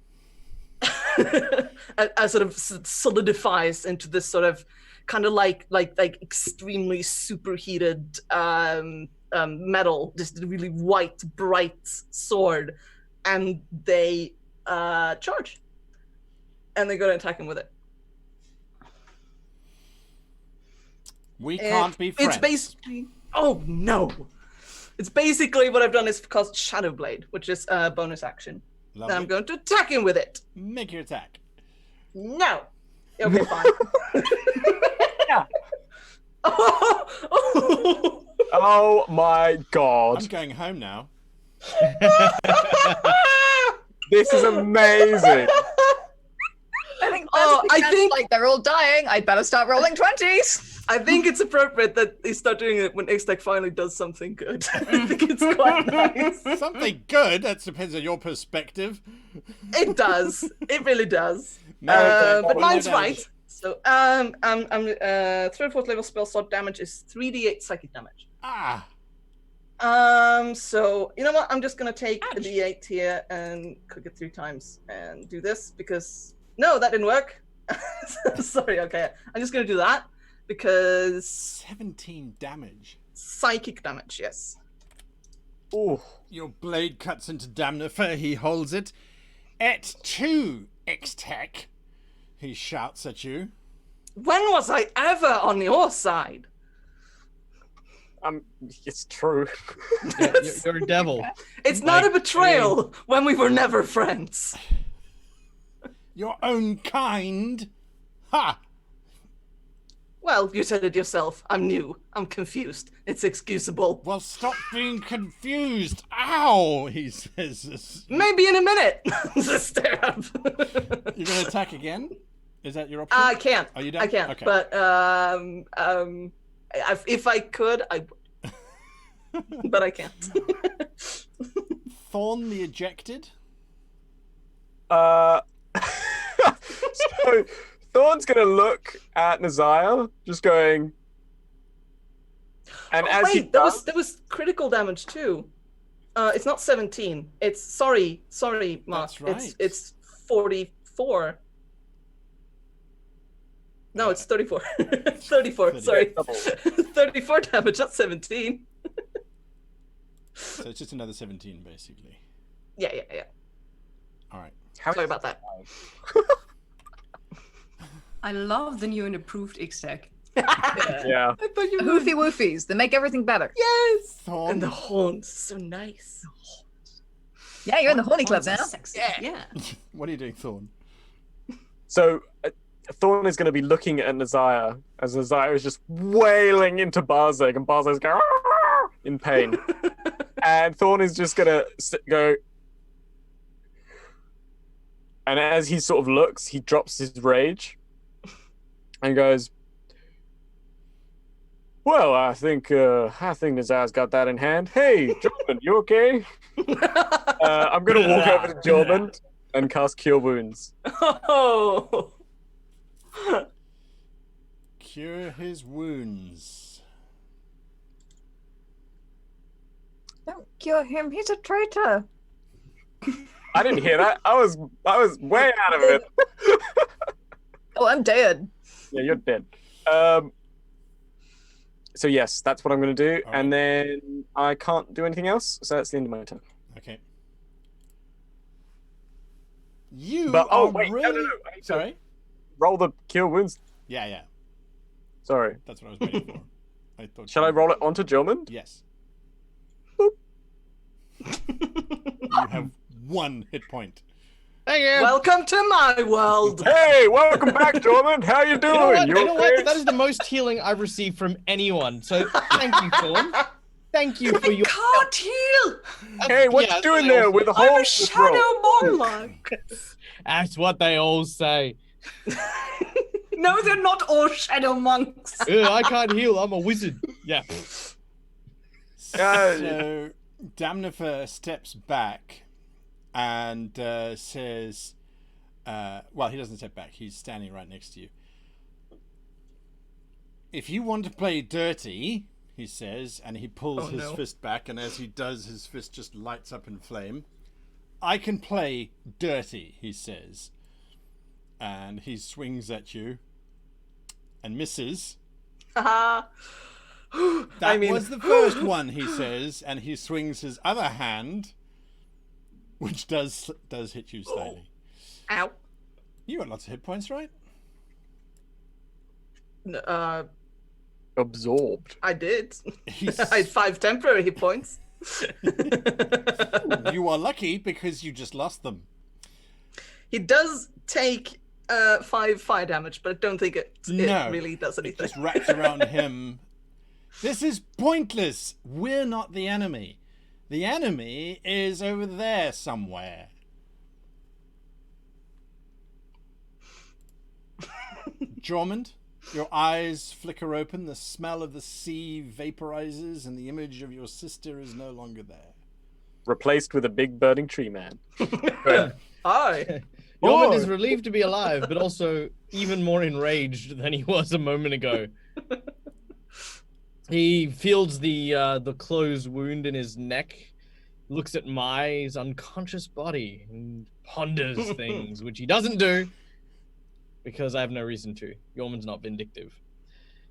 B: sort of solidifies into this sort of kind of like extremely superheated metal, just a really white, bright sword, and they charge. And they're going to attack him with it.
A: We can't be friends.
B: It's basically... Oh, no! It's basically what I've done is called Shadow Blade, which is a bonus action.
A: Lovely.
B: And I'm going to attack him with it.
A: Make your attack.
B: No! Okay, fine.
D: Yeah.
B: Oh
D: my god.
A: I'm going home now.
D: This is amazing.
C: I think like they're all dying. I'd better start rolling 20s.
B: I think it's appropriate that they start doing it when Ixtec finally does something good. I think it's quite nice.
A: Something good? That depends on your perspective.
B: It does. It really does.
A: No,
B: but mine's right. So, 3rd or 4th level spell slot damage is 3d8 psychic damage.
A: Ah.
B: So, you know what? I'm just gonna take a d8 here and cook it 3 times and do this because... No, that didn't work. Sorry, okay. I'm just gonna do that because...
A: 17 damage.
B: Psychic damage, yes.
D: Ooh.
A: Your blade cuts into Damnifer. He holds it. Et tu, Ixtec. He shouts at you.
B: When was I ever on your side?
D: It's true.
E: Yeah, you're a devil.
B: It's not a betrayal when we were never friends.
A: Your own kind? Ha!
B: Well, you said it yourself. I'm new. I'm confused. It's excusable.
A: Well, stop being confused. Ow! He says.
B: Maybe in a minute. Stab.
A: You're going to attack again? Is that your option?
B: I can't.
A: Are you done?
B: I can't.
A: Okay.
B: But if I could, I would. But I can't.
A: Thorn the Ejected?
D: So Thorn's gonna look at Zariel, just going. And as he does,
B: there was critical damage too. It's not 17. It's sorry, Mark.
A: That's right.
B: It's 44. No, it's 34. 34. Sorry, 34 damage. Not 17.
A: So it's just another 17, basically.
B: Yeah.
A: All right.
B: Sorry about that.
F: I love the new and improved Ixtec.
D: yeah.
B: I thought you
C: Hoofy woofies. They make everything better.
B: Yes.
A: Thorn.
B: And the horns, so nice.
C: Yeah, you're in the horny club now.
F: Sexy. Yeah.
A: What are you doing, Thorn?
D: So Thorn is going to be looking at Nazaya as Nazaya is just wailing into Barzeg, and Barzeg's going "Arr!" in pain. And Thorn is just going to go. And as he sort of looks, he drops his rage and goes, "Well, I think Nazaya's got that in hand. Hey, Jordan, you okay?" I'm going to walk over to Jordan and cast Cure Wounds.
B: Oh.
A: Cure his wounds.
C: Don't cure him. He's a traitor.
D: I didn't hear that. I was way out of it.
C: Oh, I'm dead.
D: Yeah, you're dead. So yes, that's what I'm going to do,
A: All right.
D: and then I can't do anything else. So that's the end of my turn.
A: Okay. You
D: But
A: are
D: wait,
A: really...
D: no. I need to
A: Sorry?
D: roll the Cure Wounds.
A: Yeah.
D: Sorry.
A: That's what I was waiting for. I thought.
D: Shall I roll it onto Jomund?
A: Yes.
D: Boop.
A: You have 1 hit point.
E: Thank you.
B: Welcome to my world.
D: Hey, welcome back, Jomund. How you doing?
E: You know
D: okay?
E: what? That is the most healing I've received from anyone. So thank you, Thorn. Thank you for your.
B: Can't heal.
D: Hey, what you doing there with a hole?
B: I'm
D: in
B: a
D: the throat?
B: shadow monarch.
E: That's what they all say.
B: No, they're not all shadow monks.
E: I can't heal. I'm a wizard. Yeah.
A: So Damnifer steps back and says, well, he doesn't step back. He's standing right next to you. If you want to play dirty, he says, and he pulls his fist back, and as he does, his fist just lights up in flame. I can play dirty, he says. And he swings at you and misses.
B: Haha.
A: That was the first one, he says, and he swings his other hand, which does hit you slightly.
B: Ow.
A: You got lots of hit points, right?
D: Absorbed.
B: I did. I had 5 temporary hit points.
A: You are lucky because you just lost them.
B: He does take 5 fire damage, but I don't think it really does anything.
A: It just wraps around him. This is pointless. We're not the enemy. The enemy is over there somewhere. Jormund, your eyes flicker open. The smell of the sea vaporizes, and the image of your sister is no longer there.
D: Replaced with a big burning tree man.
B: Hi.
E: Jormund is relieved to be alive, but also even more enraged than he was a moment ago. He feels the closed wound in his neck, looks at Mhaire's unconscious body, and ponders things, which he doesn't do, because I have no reason to. Jormund's not vindictive.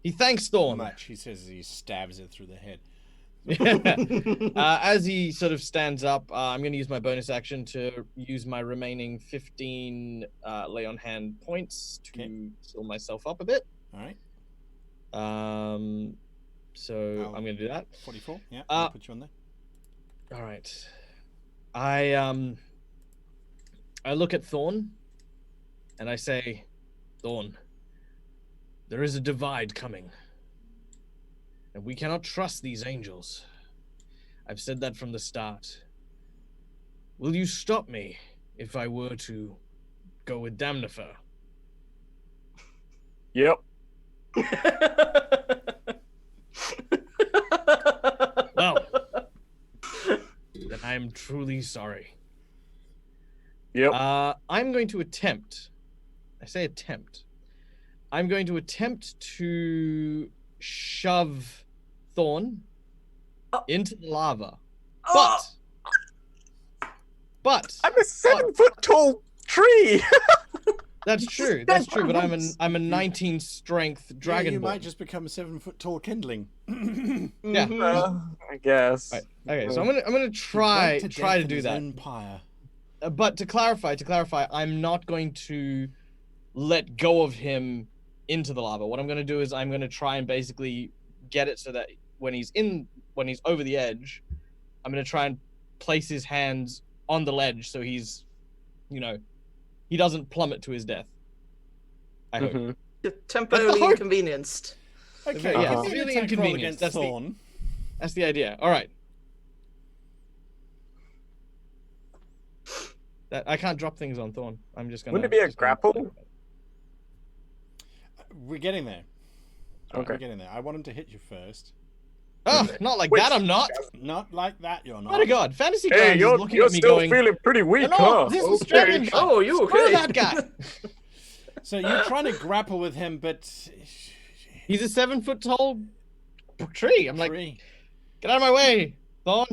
E: He thanks Thorn.
A: Much, he says as he stabs it through the head.
E: As he sort of stands up, I'm going to use my bonus action to use my remaining 15 lay on hand points to heal myself up a bit.
A: All right.
E: So I'm going to do that.
A: 44. Yeah. I'll put you on there.
E: All right. I look at Thorn, and I say, Thorn, there is a divide coming. And we cannot trust these angels. I've said that from the start. Will you stop me if I were to go with Damnifer?
D: Yep.
E: Well, then I am truly sorry.
D: Yep.
E: I'm going to attempt. I say attempt. I'm going to attempt to shove Thorn into the lava. But
D: I'm a 7-foot tall tree.
E: That's true. That's true. But I'm a 19 strength dragon.
A: You might just become a 7-foot tall kindling.
E: Yeah.
D: I guess.
E: Right. Okay, so I'm gonna try to do that.
A: Empire.
E: But to clarify, I'm not going to let go of him into the lava. What I'm going to do is I'm going to try and basically get it so that when he's over the edge, I'm going to try and place his hands on the ledge so he's, he doesn't plummet to his death. I hope.
B: You're temporarily inconvenienced.
A: Okay,
E: yeah,
A: it's
E: really inconvenienced. That's the idea. All right. I can't drop things on Thorn. I'm just gonna.
D: Wouldn't it be a grapple?
A: We're getting there.
D: Okay.
A: We're getting there. I want him to hit you first.
E: Oh, not like that. I'm not.
A: Not like that. You're not.
E: Oh my God, Fantasy
D: Hey,
E: Grounds
D: you're
E: is looking at me
D: still
E: going.
D: feeling pretty weak,
E: No,
D: huh?
E: this is Dragon.
B: Oh, you okay?
E: Screw that guy.
A: So you're trying to grapple with him, but
E: He's a 7-foot tall tree. I'm like, get out of my way, Thorn.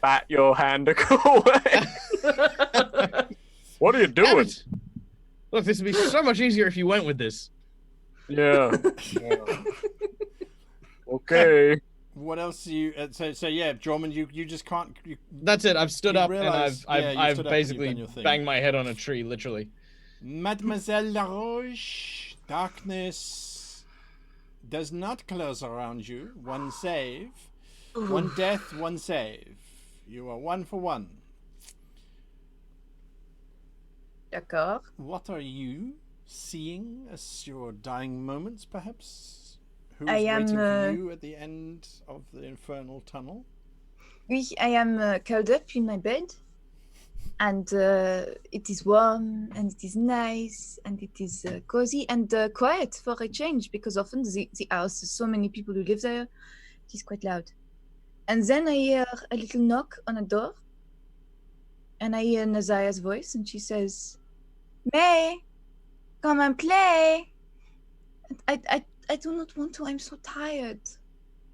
D: Bat your hand to go away. What are you doing?
E: Look, this would be so much easier if you went with this.
D: Yeah. Okay.
A: What else do you? So yeah, Jormund, you just can't.
E: That's it. I've stood up and I've
A: stood up
E: basically
A: and you've done your thing.
E: banged my head on a tree, literally.
A: Mademoiselle Laroche, darkness does not close around you. One save, one death, one save. You are 1 for 1.
C: D'accord.
A: What are you seeing as your dying moments, perhaps? Who is
C: I am,
A: waiting for you at the end of the infernal tunnel?
C: Oui, I am curled up in my bed, and it is warm, and it is nice, and it is cozy and quiet for a change, because often the house, so many people who live there, it is quite loud. And then I hear a little knock on a door, and I hear Nazaya's voice, and she says, "May, come and play." I do not want to. I'm so tired.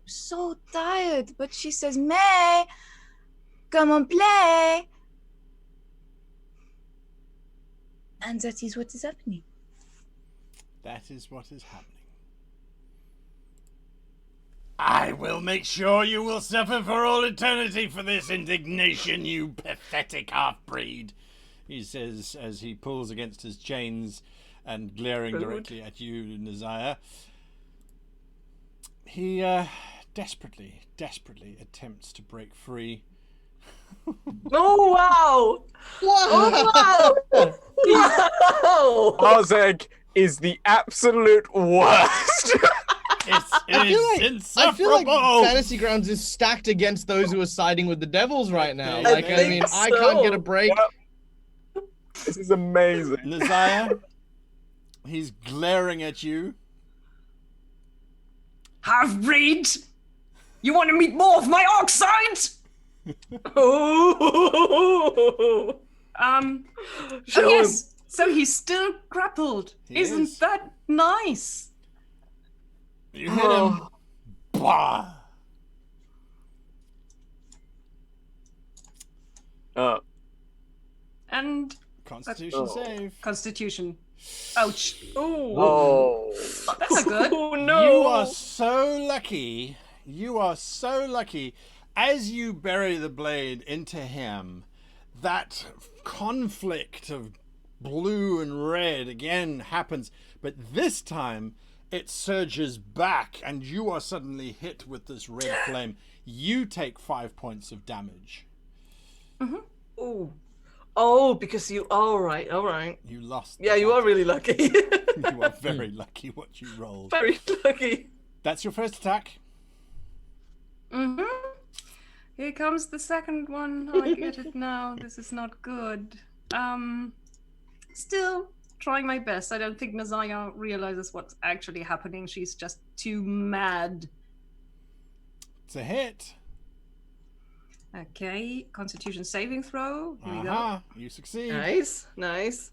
C: So tired. But she says, "May, come and play." And that is what is happening.
A: That is what is happening. will make sure you will suffer for all eternity for this indignation, you pathetic half-breed, he says as he pulls against his chains and glaring directly at you, Nazaya. He desperately attempts to break free.
B: Oh wow!
C: Wow!
B: Oh, wow!
D: Arzeg is the absolute worst.
A: It's
E: I feel like
A: insufferable.
E: Fantasy Grounds is stacked against those who are siding with the devils right now.
A: I
E: Like, I
B: think
E: mean, I can't get a
B: so.
E: break.
D: This is amazing.
A: Nazaya, he's glaring at you.
F: Half-breed! You want to meet more of my oxide?
B: Oh,
F: Oh yes, so he's still grappled.
A: He
F: Isn't
A: is.
F: that nice?
A: You hit him. Bah.
F: And
A: Constitution save.
F: Constitution. Ouch.
D: Oh.
F: That's not good.
B: Oh no!
A: You are so lucky. You are so lucky. As you bury the blade into him, that conflict of blue and red again happens, but this time it surges back and you are suddenly hit with this red flame. You take 5 points of damage.
B: Oh, oh, because you. All right.
A: You lost.
B: Yeah, you are really lucky.
A: You are very lucky what you rolled.
B: Very lucky.
A: That's your first attack.
F: Here comes the second one. I get it now. This is not good. Still trying my best. I don't think Nazaya realizes what's actually happening. She's just too mad.
A: It's a hit.
F: Okay, Constitution saving throw. Here we go.
A: Aha, you succeed.
B: Nice, nice.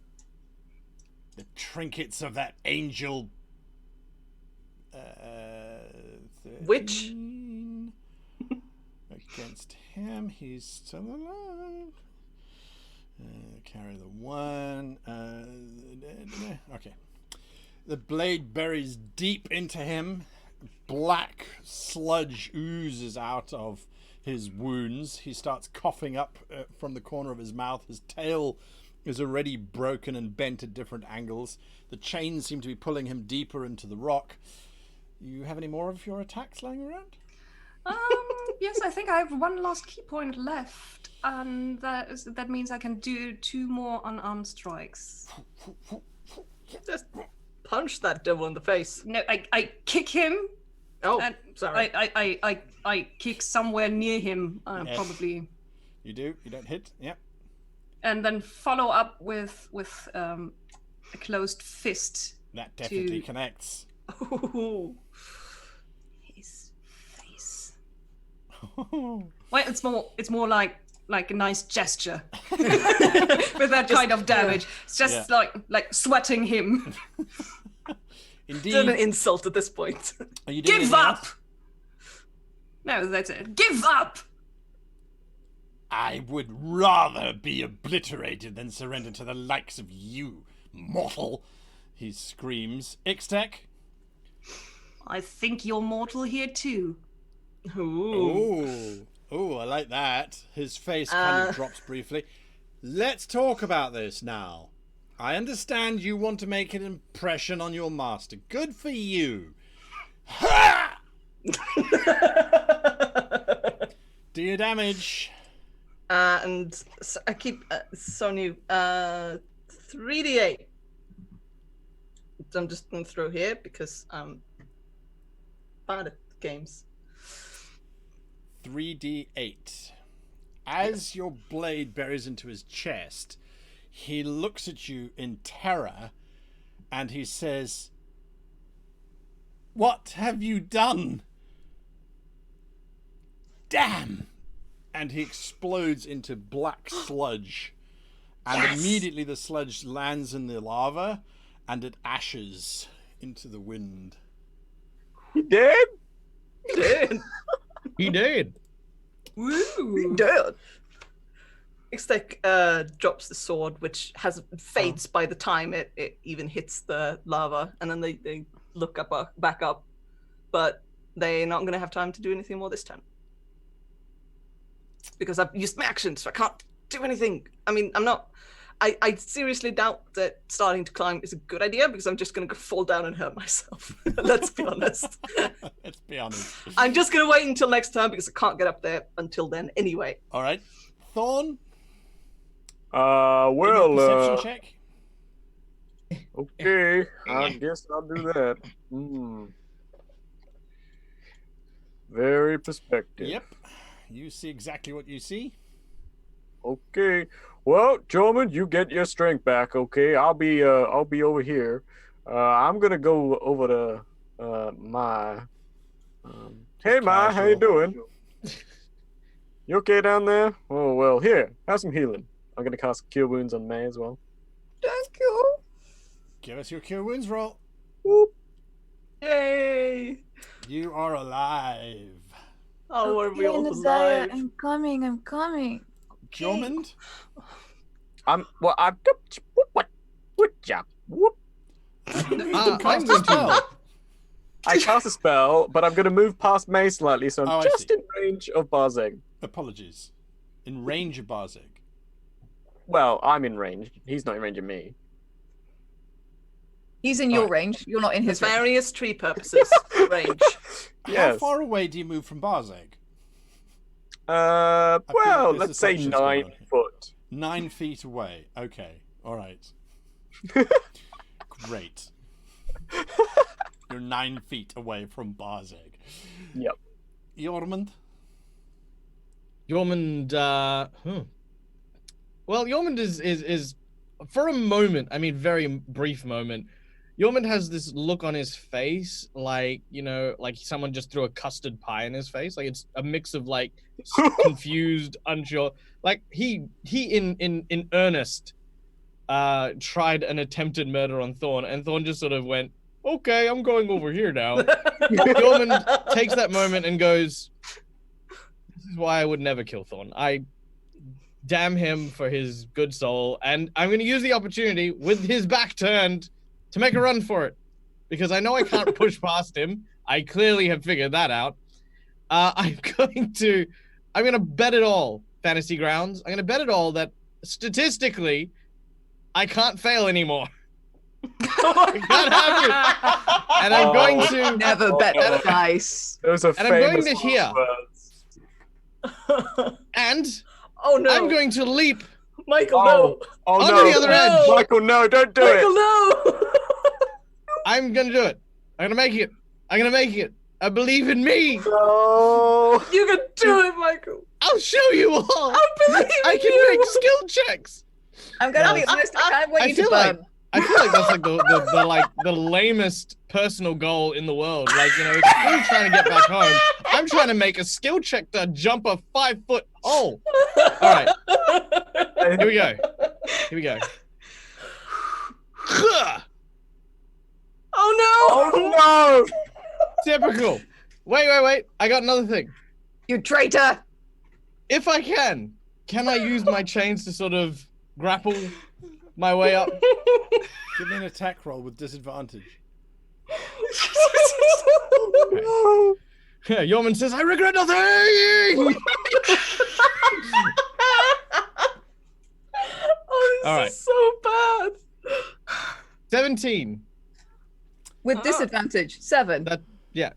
A: The trinkets of that angel.
B: Witch?
A: 13. Against him, he's still alive. Carry the 1. Okay. The blade buries deep into him. Black sludge oozes out of his wounds. He starts coughing up from the corner of his mouth. His tail is already broken and bent at different angles. The chains seem to be pulling him deeper into the rock. You have any more of your attacks lying around?
F: Yes, I think I have one last key point left, and that means I can do 2 more unarmed strikes.
B: Just punch that devil in the face.
F: No, I kick him.
B: Oh,
F: And
B: sorry.
F: I kick somewhere near him,
A: Yes.
F: probably,
A: You do. You don't hit. Yep.
F: and then follow up with a closed fist.
A: That definitely connects.
B: Ooh.
F: His face. Well, it's more like a nice gesture with that kind of damage. It's just like sweating him.
A: Indeed.
B: It's an insult at this point.
A: Are you doing
F: Give
A: anything
F: up!
A: else?
F: No, that's it. Give up!
A: I would rather be obliterated than surrender to the likes of you, mortal. He screams. Ixtec?
F: I think you're mortal here too.
B: Ooh.
A: Oh, I like that. His face kind of drops briefly. Let's talk about this now. I understand you want to make an impression on your master. Good for you. Ha! Do your damage.
B: And so I keep Sony 3d8. So I'm just going to throw here because I'm bad at games.
A: 3d8. As your blade buries into his chest, he looks at you in terror and he says, "What have you done? Damn!" And he explodes into black sludge. And immediately the sludge lands in the lava and it ashes into the wind.
D: He did?
B: Dude.
E: He did.
F: Woo!
B: Dude. Ixtec drops the sword, which fades by the time it even hits the lava, and then they look back up. But they're not going to have time to do anything more this turn. Because I've used my action, so I can't do anything. I mean, I seriously doubt that starting to climb is a good idea because I'm just going to go fall down and hurt myself. Let's be honest.
A: Let's be honest.
B: I'm just going to wait until next turn because I can't get up there until then anyway.
A: All right. Thorn?
D: Well,
A: perception check?
D: okay, I guess I'll do that. Very perspective.
A: Yep. You see exactly what you see.
D: Okay. Well, gentlemen, you get your strength back. Okay, I'll be over here. I'm gonna go over to Mhaire. Hey, Mhaire, how you doing? You okay down there? Oh well, here, have some healing. I'm gonna cast Cure Wounds on Mhaire as well.
C: Thank you.
A: Give us your Cure Wounds roll.
D: Whoop.
B: Yay!
A: You are alive.
B: Oh, are we all
C: Zariel,
B: alive?
C: I'm coming.
A: Jormund?
D: I'm what? Whoop.
A: I'm
E: I'm going to.
D: I cast a spell, but I'm gonna move past Mhaire slightly, so I'm
A: Oh, I
D: just
A: see.
D: in range of Barzeg.
A: Apologies. In range of Barzeg.
D: Well, I'm in range. He's not in range of me.
C: He's in your range. You're not in his
B: For
C: range.
B: various tree purposes, range.
A: How
D: Yes.
A: far away do you move from Barzeg?
D: Well,
A: there's
D: let's say
A: assumptions going
D: 9
A: on here.
D: foot.
A: 9 feet away. Okay. All right. Great. You're 9 feet away from Barzeg.
D: Yep.
A: Jormund?
E: Jormund, well, Jormund is for a moment, I mean, very brief moment, Jormund has this look on his face, like, you know, like someone just threw a custard pie in his face. Like, it's a mix of, like, confused, unsure. Like, he in earnest tried an attempted murder on Thorn, and Thorn just sort of went, okay, I'm going over here now. Jormund takes that moment and goes, this is why I would never kill Thorn. I damn him for his good soul, and I'm going to use the opportunity with his back turned to make a run for it, because I know I can't push past him. I clearly have figured that out. I'm going to bet it all, Fantasy Grounds. I'm going to bet it all that statistically, I can't fail anymore. I can't have it. And I'm going to
C: Never bet that twice.
D: Those are
E: And I'm going
D: famous
E: to hear.
D: words.
E: And
B: Oh no!
E: I'm going to leap
B: Michael,
D: Oh,
B: no!
D: oh
E: onto
D: no.
E: the other
B: No.
E: edge.
D: Michael, no, don't do
B: Michael,
D: it.
B: no!
E: I'm gonna do it. I'm gonna make it. I'm gonna make it. I believe in me.
D: No.
B: You can do it, Michael.
E: I'll show you all.
B: I believe
E: I
B: in
E: can
B: you.
E: make skill checks.
C: I'm gonna be honest. I kind of want
E: I
C: you to
E: feel like
C: burn.
E: I feel like that's like the lamest personal goal in the world. Like, you know, it's still trying to get back home. I'm trying to make a skill check to jump a 5-foot hole. All right, here we go. Here we go.
B: Oh no!
D: Oh no.
E: Typical. Wait. I got another thing.
C: You traitor!
E: If I can I use my chains to sort of grapple my way up?
A: Give me an attack roll with disadvantage.
E: Yeah, Yeoman says, I regret nothing!
B: Oh, this
E: All right.
B: is so bad.
E: 17.
C: With disadvantage. 7.
E: That, yeah.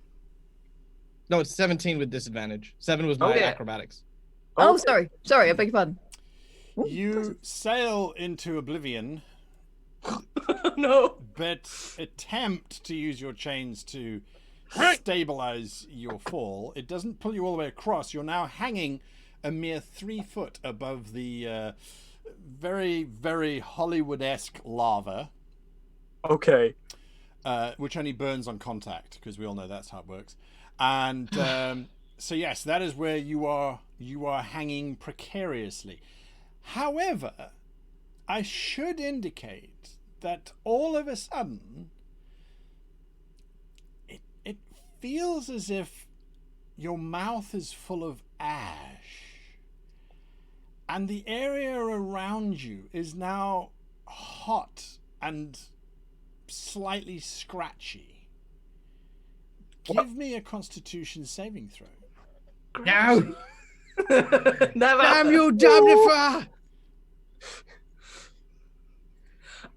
E: No, it's 17 with disadvantage. 7 was my
B: Okay.
E: acrobatics.
C: Oh, sorry. Sorry, I beg your pardon.
A: You sail into oblivion,
B: No.
A: but attempt to use your chains to stabilize your fall. It doesn't pull you all the way across. You're now hanging a mere 3 foot above the very, very Hollywood-esque lava,
D: Okay.
A: which only burns on contact, because we all know that's how it works. And so yes, that is where you are hanging precariously. However, I should indicate that all of a sudden it feels as if your mouth is full of ash, and the area around you is now hot and slightly scratchy. Give me a Constitution saving throw.
E: No!
B: Never.
E: Damn you, Damnifer!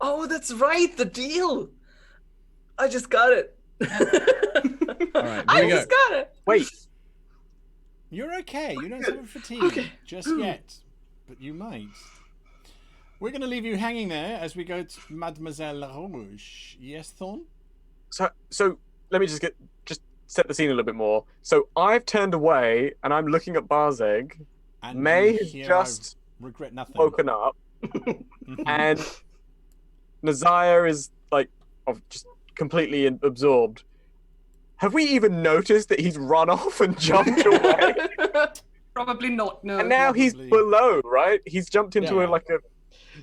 B: Oh, that's right. The deal. I just got it.
E: All right,
B: I
E: here we
B: just
E: go.
B: got it.
D: Wait.
A: You're okay. You don't suffer fatigue just yet, but you might. We're going to leave you hanging there as we go to Mademoiselle Rouge. Yes, Thorn?
D: So let me just set the scene a little bit more. So I've turned away and I'm looking at Barzeg.
A: And
D: May
A: you
D: has
A: hear,
D: just
A: I regret nothing.
D: woken up, and Nazaya is like just completely absorbed. Have we even noticed that he's run off and jumped away?
F: Probably not. No.
D: And now he's below, right? He's jumped into
E: Yeah.
D: a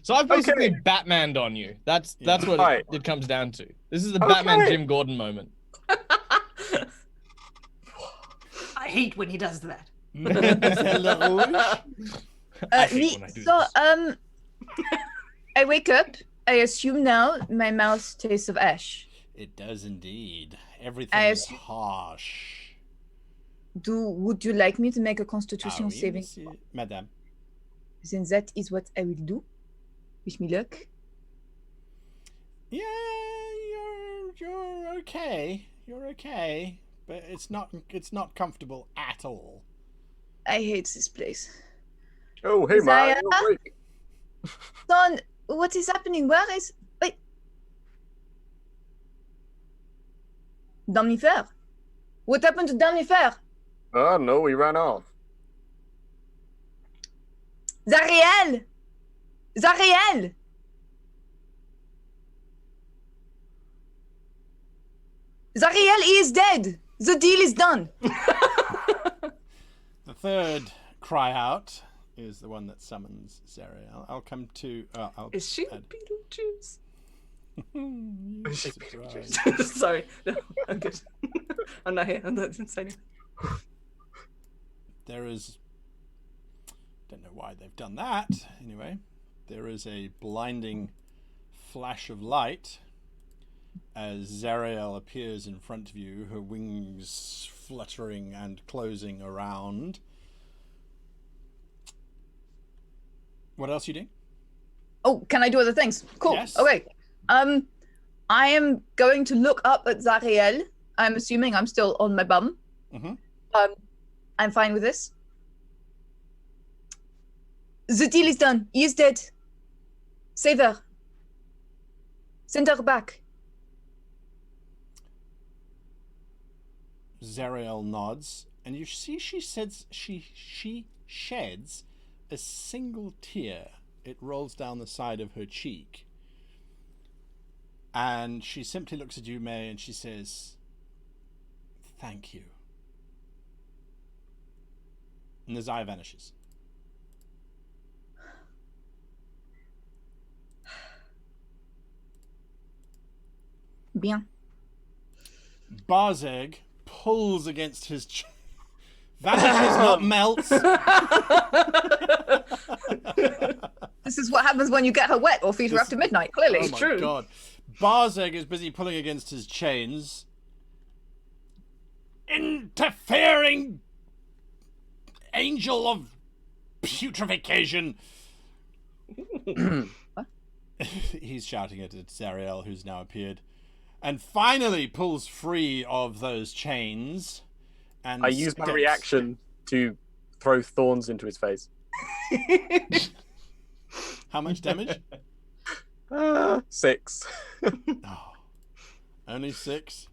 E: So I've basically Batmaned on you. That's what
D: Right.
E: it comes down to. This is the Batman Jim Gordon moment.
F: I hate when he does that.
A: Mademoiselle Rouge?
E: I hate when I do this.
C: I wake up. I assume now my mouth tastes of ash.
A: It does indeed. Everything is harsh.
C: Would you like me to make a Constitution
A: Oui,
C: saving?
A: monsieur. Madame.
C: Then that is what I will do. Wish me luck.
A: Yeah, you're okay. You're okay, but it's not comfortable at all.
C: I hate this place.
D: Oh, hey, man.
C: Nazaya? Son, what is happening? Where is... Wait. Damnifer? What happened to Damnifer?
D: Oh, no, he ran off.
C: Zariel! Zariel! Zariel is dead! The deal is done!
A: The third cry out is the one that summons Zariel. I'll come to...
B: Is she
A: add-
B: Beetlejuice?
A: Surprise.
B: Sorry. No, I'm good. I'm not here. I'm not insane.
A: There is... Don't know why they've done that. Anyway, there is a blinding flash of light as Zariel appears in front of you, her wings fluttering and closing around. What else are you doing?
C: Oh, can I do other things? Cool.
A: Yes.
C: Okay. I am going to look up at Zariel. I'm assuming I'm still on my bum.
A: Mm-hmm.
C: I'm fine with this. The deal is done. He is dead. Save her. Send her back.
A: Zariel nods, and you see she sheds a single tear. It rolls down the side of her cheek. And she simply looks at you, May, and she says, "Thank you." And the eye vanishes.
C: Bien.
A: Barzeg pulls against his vanishes, not melts.
C: This is what happens when you get her wet or feed her after midnight, clearly.
A: Oh my god. Barzeg is busy pulling against his chains. Interfering angel of putrefaction. He's shouting it at Zariel, who's now appeared. And finally pulls free of those chains. And
D: I use my reaction to throw thorns into his face.
A: How much damage?
D: 6.
A: Oh, only 6?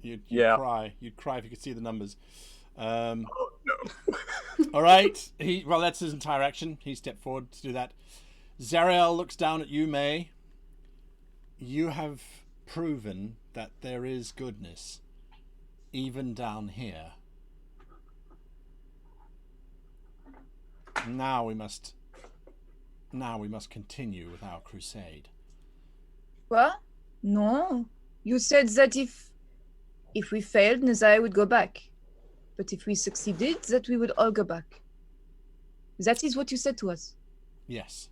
A: You'd
D: Yeah.
A: cry. You'd cry if you could see the numbers.
D: Oh, no.
A: All right. Well, that's his entire action. He stepped forward to do that. Zariel looks down at you, May. You have proven that there is goodness, even down here. Now we must continue with our crusade.
C: What? No. You said that if we failed, Nazaya would go back. But if we succeeded, that we would all go back. That is what you said to us.
A: Yes,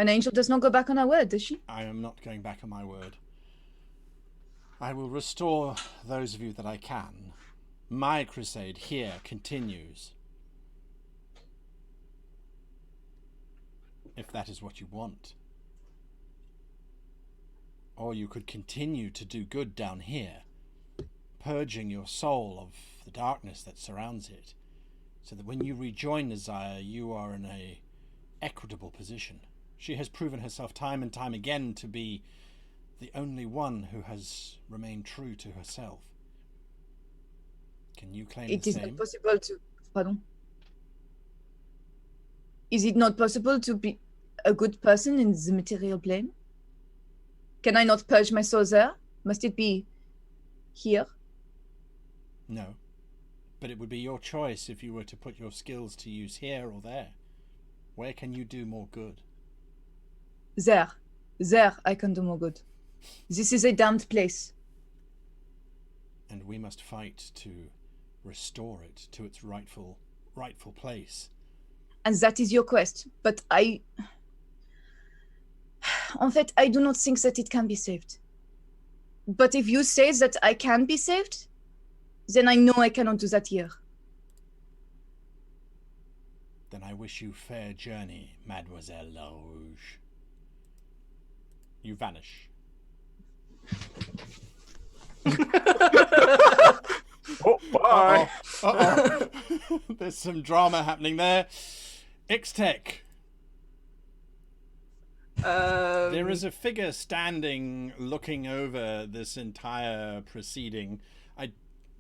C: An angel does not go back on her word, does she?
A: I am not going back on my word. I will restore those of you that I can. My crusade here continues. If that is what you want. Or you could continue to do good down here, purging your soul of the darkness that surrounds it, so that when you rejoin Nazaya, you are in a equitable position. She has proven herself time and time again to be the only one who has remained true to herself. Can you claim the same?
C: It is not possible to... Pardon? Is it not possible to be a good person in the material plane? Can I not purge my soul there? Must it be here?
A: No. But it would be your choice if you were to put your skills to use here or there. Where can you do more good?
C: There. There I can do more good. This is a damned place.
A: And we must fight to restore it to its rightful place.
C: And that is your quest. But I... En fait, I do not think that it can be saved. But if you say that I can be saved, then I know I cannot do that here.
A: Then I wish you fair journey, Mademoiselle LaRouge. You vanish.
D: Oh, bye.
A: Uh-oh. There's some drama happening there. Ixtech. There is a figure standing looking over this entire proceeding. I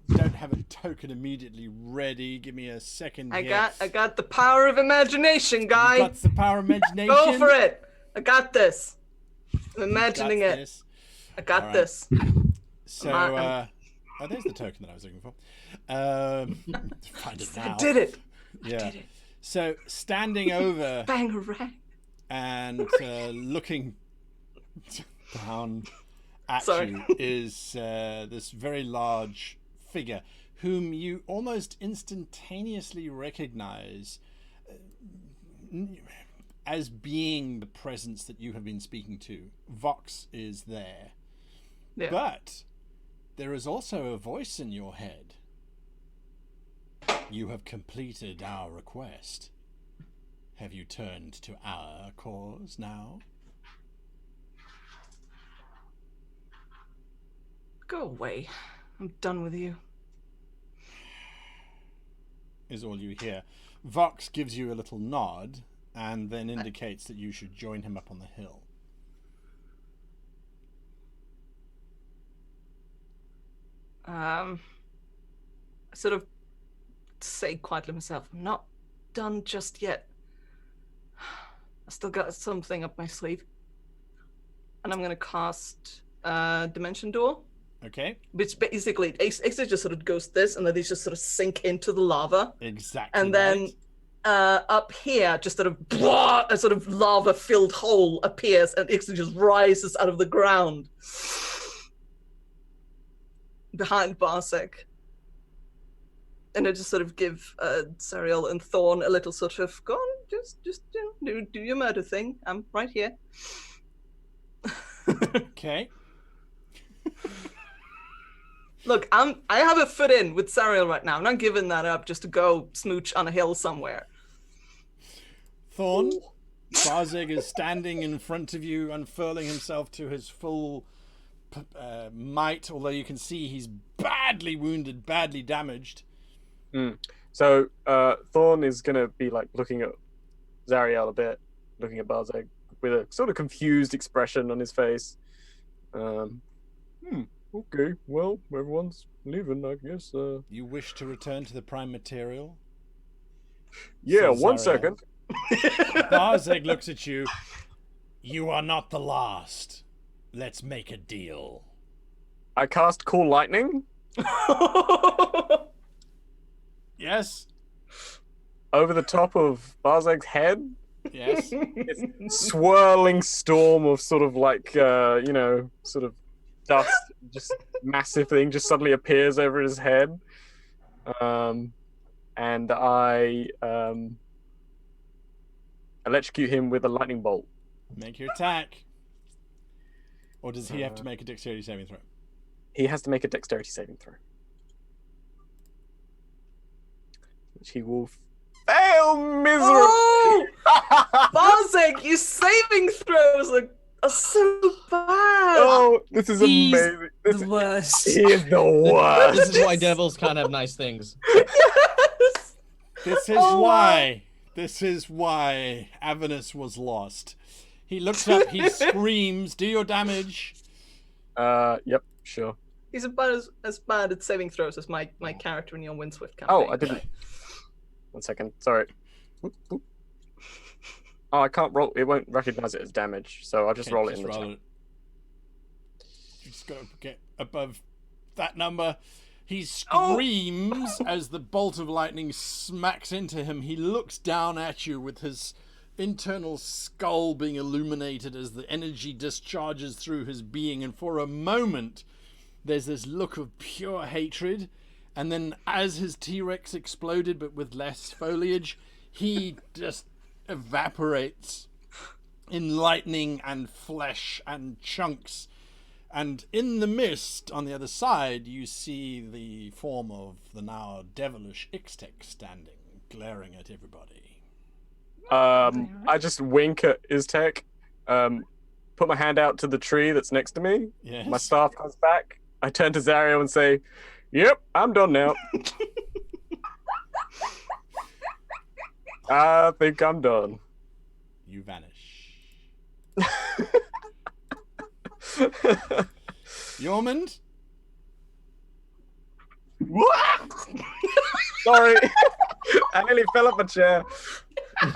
A: don't have a token immediately ready. Give me a second here.
B: I got the power of imagination, guy.
A: You got the power of imagination.
B: Go for it. I got this. I'm imagining it.
A: This.
B: I got
A: All right.
B: this.
A: So, oh, there's the token that I was looking for. Find it now.
B: I did it.
A: Yeah.
B: I did it.
A: So, standing over
B: Bangarang.
A: and looking down at
B: Sorry.
A: you is this very large figure whom you almost instantaneously recognize as being the presence that you have been speaking to. Vox is there.
B: Yeah.
A: But there is also a voice in your head. You have completed our request. Have you turned to our cause now?
B: Go away. I'm done with you.
A: Is all you hear. Vox gives you a little nod and then indicates that you should join him up on the hill.
B: I sort of say quietly myself, I'm not done just yet. I still got something up my sleeve. And I'm going to cast Dimension Door.
A: Okay.
B: Which basically, Ace just sort of goes this, and then they just sort of sink into the lava.
A: Exactly.
B: And then up here, just sort of, blah, a sort of lava-filled hole appears, and Ixtay just rises out of the ground. Behind Barsek. And I just sort of give Zariel and Thorn a little sort of, go on, just you know, do your murder thing. I'm right here.
A: Okay.
B: Look, I have a foot in with Zariel right now. I'm not giving that up just to go smooch on a hill somewhere.
A: Thorn, Barzeg is standing in front of you, unfurling himself to his full might, although you can see he's badly wounded, badly damaged.
D: So Thorn is going to be like looking at Zariel a bit, looking at Barzeg with a sort of confused expression on his face. Okay, well, everyone's leaving, I guess.
A: You wish to return to the prime material?
D: Yeah,
A: Says
D: one
A: Zariel.
D: second.
A: Barzeg looks at you. You are not the last. Let's make a deal.
D: I cast Cool Lightning
A: Yes?
D: over the top of Barzeg's head.
A: Yes?
D: Swirling storm of sort of like, sort of dust, just massive thing just suddenly appears over his head. And I electrocute him with a lightning bolt.
A: Make your attack. Or does he have to make a dexterity saving throw?
D: he has to make a dexterity saving throw. Which he will fail miserably.
B: Oh! Balzac, your saving throws are so bad.
D: Oh, this is
F: He's
D: amazing.
F: The worst.
D: He is the worst.
E: This is why devils can't have nice things.
B: Yes.
A: This is why. This is why Avernus was lost. He looks up, he screams, do your damage.
D: Yep, sure.
B: He's about as bad at saving throws as my character in your Windswift campaign.
D: Oh, I didn't. 1 second, sorry. Oop, oop. Oh, I can't roll. It won't recognize it as damage, so I'll just
A: Okay,
D: roll it
A: just
D: in the
A: roll
D: chat.
A: it. You just gotta get above that number. He screams as the bolt of lightning smacks into him. He looks down at you with his internal skull being illuminated as the energy discharges through his being, and for a moment there's this look of pure hatred, and then as his T-Rex exploded but with less foliage, he just evaporates in lightning and flesh and chunks. And in the mist on the other side you see the form of the now devilish Ixtec standing, glaring at everybody.
D: I just wink at Iztec, put my hand out to the tree that's next to me.
A: Yes.
D: My staff comes back. I turn to Zariel and say, "Yep, I'm done now. I think I'm done."
A: You vanish. Yormund?
D: Sorry, I nearly fell off a chair.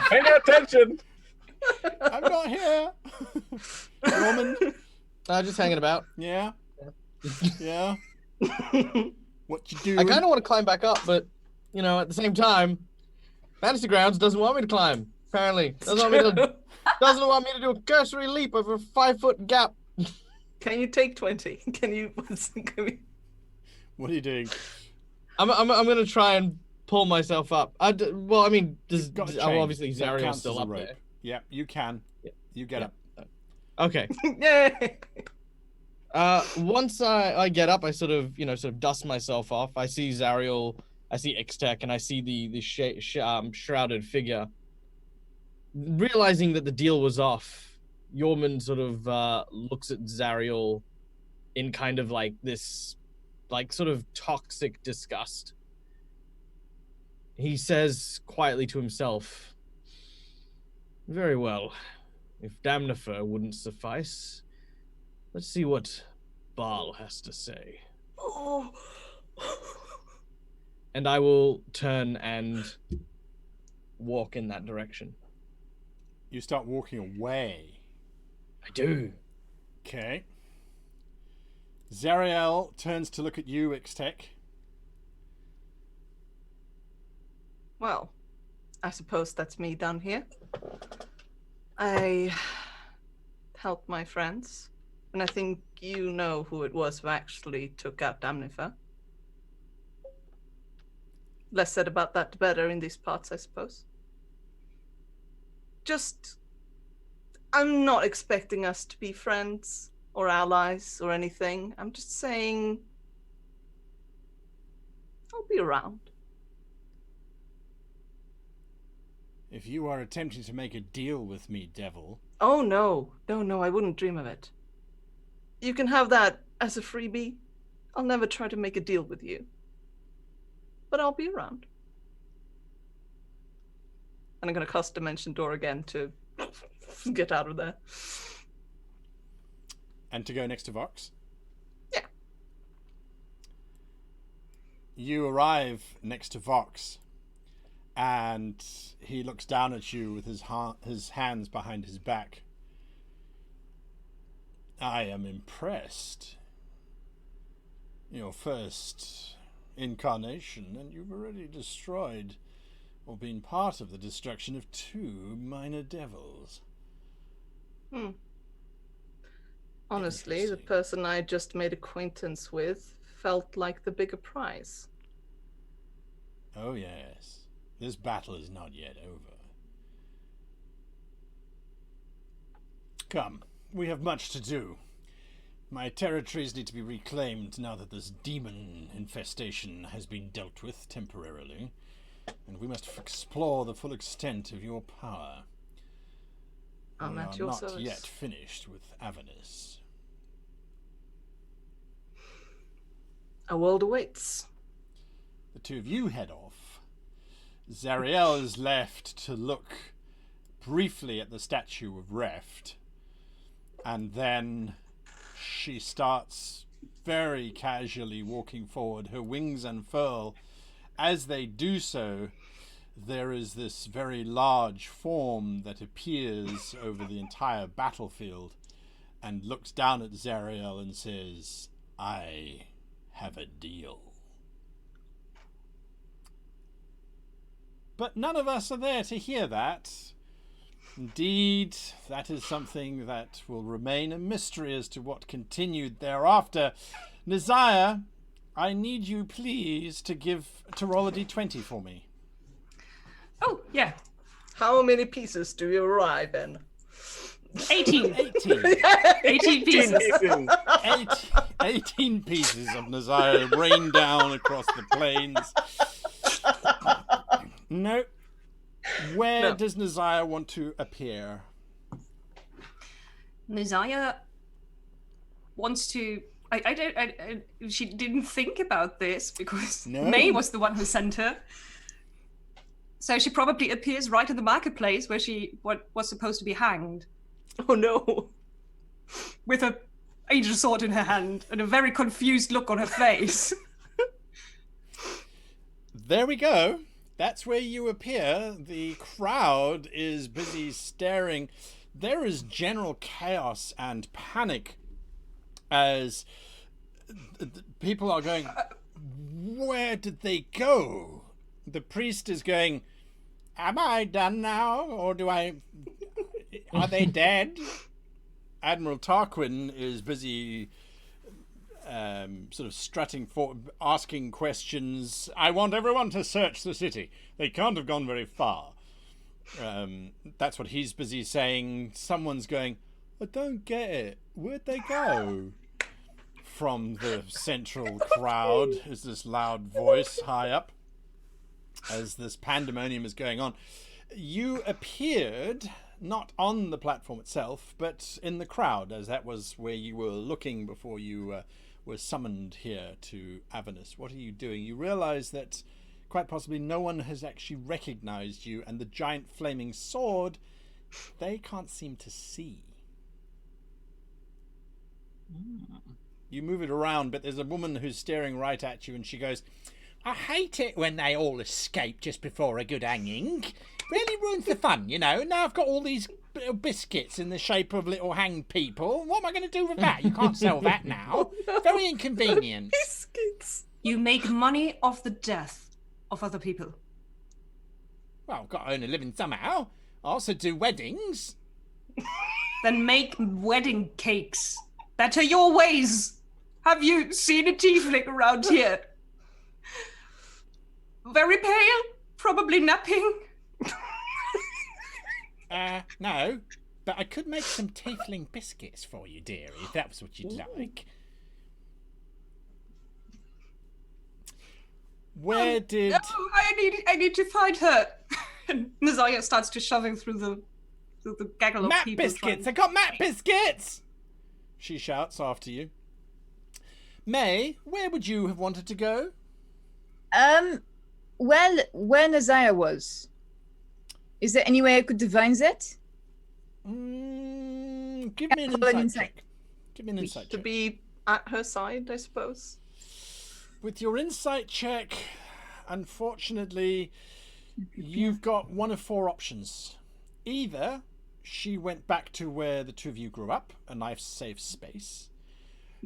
D: Pay no attention.
A: I'm not here. Yormund?
E: Just hanging about.
A: Yeah? Yeah? What you do?
E: I kind of want to climb back up, but, you know, at the same time, Fantasy Grounds doesn't want me to climb. Apparently, doesn't want me to do a cursory leap over a 5-foot gap.
B: Can you take 20? Can you?
A: What are you doing?
E: I'm gonna try and pull myself up. Well, I mean,
A: Got a chain.
E: obviously
A: That
E: Zariel's
A: counts
E: still
A: as a
E: up
A: rope.
E: there.
A: Yeah, you can.
E: Yeah.
A: You get
E: Yeah.
A: up.
E: Okay.
B: Yay!
E: Once I get up, I sort of dust myself off. I see Zariel, I see Ixtec, and I see the shrouded figure. Realizing that the deal was off, Yormund sort of looks at Zariel in kind of like this, like sort of toxic disgust. He says quietly to himself, "Very well. If Damnifer wouldn't suffice, let's see what Baal has to say."
B: Oh.
E: And I will turn and walk in that direction.
A: You start walking away.
E: I do.
A: Okay. Zariel turns to look at you, Ixtec.
B: Well, I suppose that's me done here. I helped my friends, and I think you know who it was who actually took out Damnifer. Less said about that, the better in these parts, I suppose. I'm not expecting us to be friends or allies or anything. I'm just saying I'll be around.
A: If you are attempting to make a deal with me, devil.
B: Oh, no, I wouldn't dream of it. You can have that as a freebie. I'll never try to make a deal with you. But I'll be around. And I'm going to cast Dimension Door again to get out of there.
A: And to go next to Vox?
B: Yeah.
A: You arrive next to Vox, and he looks down at you with his hands behind his back. I am impressed. Your first incarnation, and you've already destroyed or been part of the destruction of 2 minor devils.
B: Honestly, the person I just made acquaintance with felt like the bigger prize.
A: Oh yes, this battle is not yet over. Come, we have much to do. My territories need to be reclaimed now that this demon infestation has been dealt with temporarily, and we must explore the full extent of your power.
B: I'm
A: we
B: at
A: are
B: your
A: not
B: service.
A: yet finished with Avernus.
B: A world awaits.
A: The two of you head off. Zariel is left to look briefly at the statue of Reft, and then she starts very casually walking forward. Her wings unfurl. As they do so, there is this very large form that appears over the entire battlefield and looks down at Zariel and says, "I have a deal." But none of us are there to hear that. Indeed, that is something that will remain a mystery as to what continued thereafter. Nizaya, I need you please to roll a d20 for me.
F: Oh, yeah.
B: How many pieces do you arrive in?
F: 18.
A: 18.
F: 18 pieces.
A: 18 pieces of Nizaya rain down across the plains. No. Where does Nizaya want to appear?
F: Nizaya wants to... she didn't think about this because May was the one who sent her. So she probably appears right in the marketplace where she was supposed to be hanged.
B: Oh no.
F: With a angel sword in her hand and a very confused look on her face.
A: There we go. That's where you appear. The crowd is busy staring. There is general chaos and panic as people are going, where did they go? The priest is going, am I done now? Or are they dead? Admiral Tarquin is busy sort of strutting forward, asking questions. I want everyone to search the city. They can't have gone very far. That's what he's busy saying. Someone's going, I don't get it. Where'd they go? From the central crowd is this loud voice high up as this pandemonium is going on. You appeared not on the platform itself, but in the crowd, as that was where you were looking before you were summoned here to Avernus. What are you doing? You realize that quite possibly no one has actually recognized you, and the giant flaming sword, they can't seem to see. You move it around, but there's a woman who's staring right at you, and she goes, I hate it when they all escape just before a good hanging. Really ruins the fun, you know. Now I've got all these little biscuits in the shape of little hanged people. What am I going to do with that? You can't sell that now. Very inconvenient.
B: Biscuits.
F: You make money off the death of other people.
A: Well, I've got to earn a living somehow. I also do weddings.
F: Then make wedding cakes. That are your ways. Have you seen a tiefling around here? Very pale, probably napping.
A: No, but I could make some tiefling biscuits for you, dearie, if that was what you'd like. Where did...
F: No, I need to find her. And Nizaya starts to shoving through the gaggle of
A: Map
F: people.
A: biscuits! I got map biscuits! She shouts after you. May, where would you have wanted to go?
C: Well, where Nizaya was. Is there any way I could divine that?
A: Give me an insight check. Give me an insight check.
B: To be at her side, I suppose.
A: With your insight check, unfortunately, you've got one of four options. Either she went back to where the two of you grew up, a nice safe space.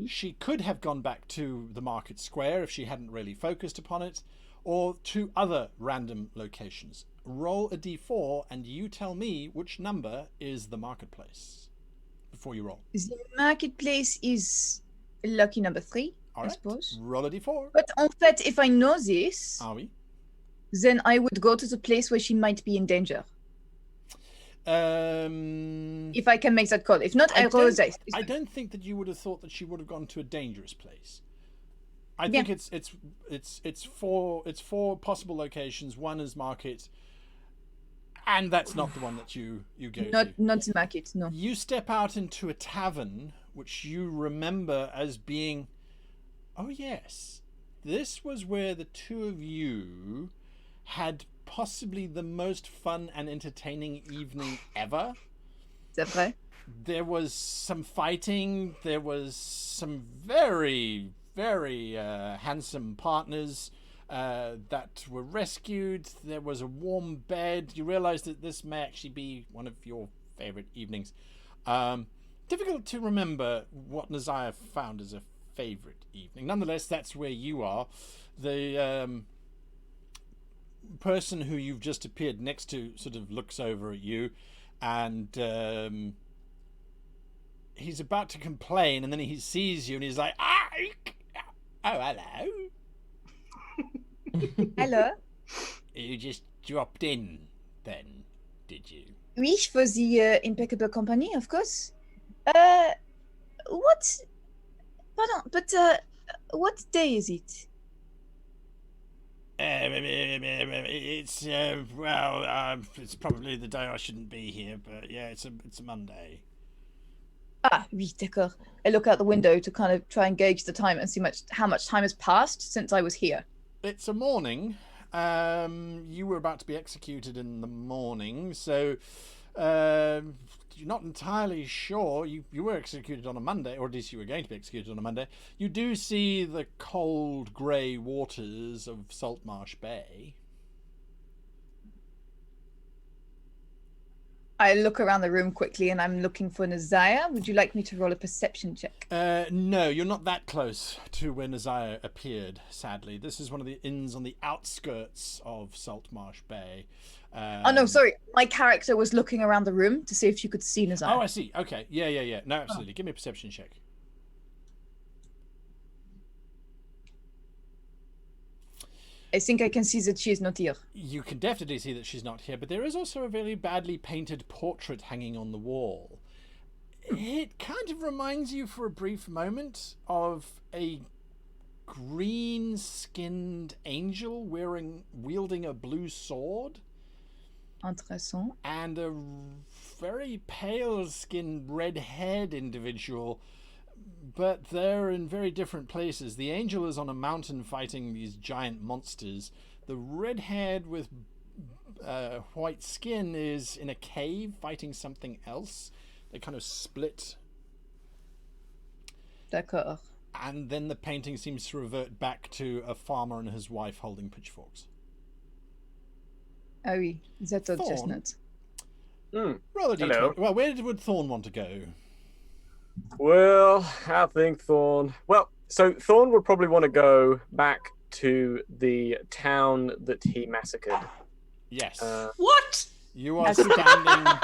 A: She could have gone back to the market square if she hadn't really focused upon it, or to other random locations. Roll a d4 and you tell me which number is the marketplace before you roll.
C: The marketplace is lucky number 3,
A: All
C: I
A: right.
C: suppose.
A: Roll a d4.
C: But en fait, if I know this,
A: Are we?
C: then I would go to the place where she might be in danger. If I can make that call. If not, I roll dice.
A: I don't think that you would have thought that she would have gone to a dangerous place. I think it's four possible locations. One is market, and that's not the one that you go to.
C: Not the market, no.
A: You step out into a tavern, which you remember as being. Oh yes, this was where the two of you had possibly the most fun and entertaining evening ever.
C: C'est vrai?
A: There was some fighting. There was some very, very handsome partners that were rescued. There was a warm bed. You realize that this may actually be one of your favorite evenings. Difficult to remember what Nazaya found as a favorite evening. Nonetheless, that's where you are. The person who you've just appeared next to sort of looks over at you, and he's about to complain, and then he sees you and he's like, oh, hello.
C: Hello.
A: You just dropped in then, did you?
C: Oui, for the impeccable company, of course. What? Pardon, but what day is it?
A: It's it's probably the day I shouldn't be here, but yeah, it's a Monday.
C: Ah, oui, d'accord. I look out the window to kind of try and gauge the time and see how much time has passed since I was here.
A: It's a morning. You were about to be executed in the morning, so you're not entirely sure. You were executed on a Monday, or at least you were going to be executed on a Monday. You do see the cold grey waters of Saltmarsh Bay.
C: I look around the room quickly and I'm looking for Nazaya. Would you like me to roll a perception check?
A: No, you're not that close to where Nazaya appeared, sadly. This is one of the inns on the outskirts of Saltmarsh Bay.
C: Oh, no, sorry. My character was looking around the room to see if you could see Nazaya.
A: Oh, I see. Okay. Yeah. No, absolutely. Give me a perception check.
C: I think I can see that she is not here.
A: You can definitely see that she's not here, but there is also a very badly painted portrait hanging on the wall. It kind of reminds you for a brief moment of a green-skinned angel wielding a blue sword.
C: Intéressant.
A: And a very pale-skinned, red-haired individual, but they're in very different places. The angel is on a mountain fighting these giant monsters. The red-haired with white skin is in a cave fighting something else. They kind of split.
C: D'accord.
A: And then the painting seems to revert back to a farmer and his wife holding pitchforks.
C: Ah oui, that old chestnut.
A: Roll a d20. Well, where would Thorn want to go?
D: Well, I think Thorn... Well, so Thorn would probably want to go back to the town that he massacred.
A: Yes.
F: What?
A: You are standing in the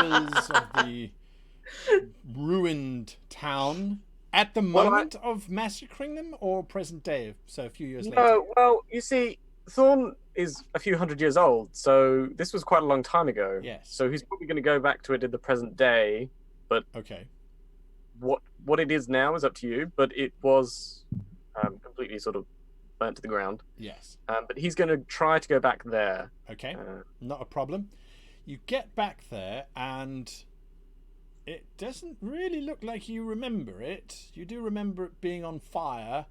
A: embers of the ruined town at the moment of massacring them, or present day, so a few years later?
D: No, well, you see, Thorn is a few hundred years old, so this was quite a long time ago.
A: Yes.
D: So he's probably going to go back to it in the present day, but
A: okay,
D: what it is now is up to you, but it was completely sort of burnt to the ground.
A: Yes.
D: But he's going to try to go back there.
A: Okay, not a problem. You get back there, and it doesn't really look like you remember it. You do remember it being on fire,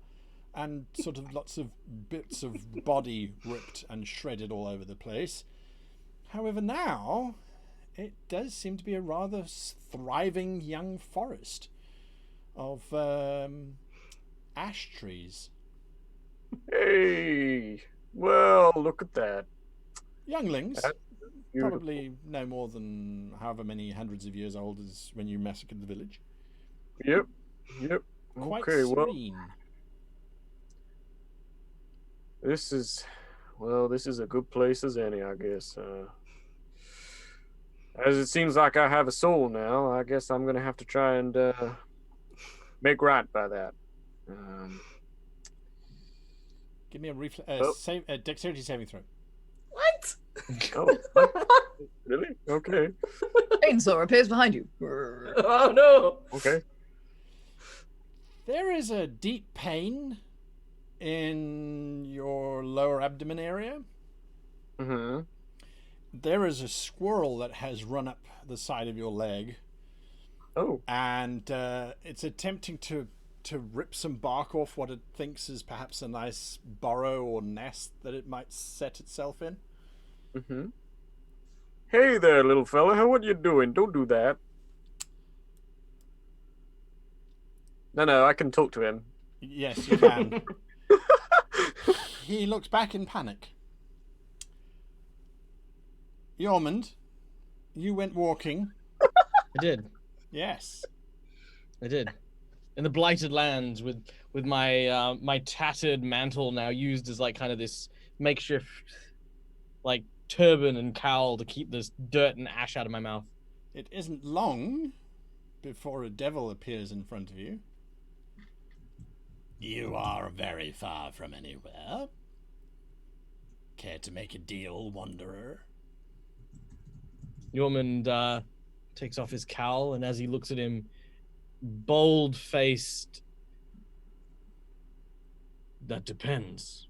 A: and sort of lots of bits of body ripped and shredded all over the place. However, now it does seem to be a rather thriving young forest of ash trees.
D: Hey, well, look at that.
A: Younglings, probably no more than however many hundreds of years old as when you massacred the village.
D: Yep.
A: Quite
D: Okay,
A: serene.
D: well, this is a good place as any, I guess. As it seems like I have a soul now, I guess I'm going to have to try and make right by that.
A: Give me a dexterity saving throw.
B: What?
D: Oh, really? Okay.
C: Chainsaw appears behind you.
B: Oh no!
D: Okay.
A: There is a deep pain in your lower abdomen area.
D: Mm-hmm.
A: There is a squirrel that has run up the side of your leg.
D: Oh.
A: And it's attempting to rip some bark off what it thinks is perhaps a nice burrow or nest that it might set itself in.
D: Mm-hmm. Hey there, little fella. What you doing? Don't do that. No, I can talk to him.
A: Yes, you can. He looks back in panic. Yormund, you went walking.
E: I did.
A: Yes.
E: I did. In the blighted lands with my my tattered mantle now used as like kind of this makeshift like turban and cowl to keep this dirt and ash out of my mouth.
A: It isn't long before a devil appears in front of you. You are very far from anywhere. Care to make a deal, wanderer?
E: Yormund takes off his cowl, and as he looks at him, bold-faced, that depends.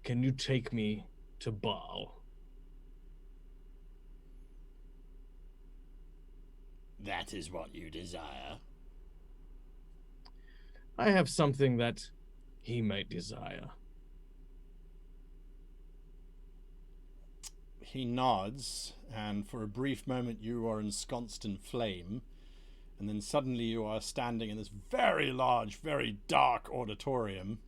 E: Can you take me to Baal?
A: That is what you desire.
E: I have something that he might desire.
A: He nods, and for a brief moment you are ensconced in flame, and then suddenly you are standing in this very large, very dark auditorium,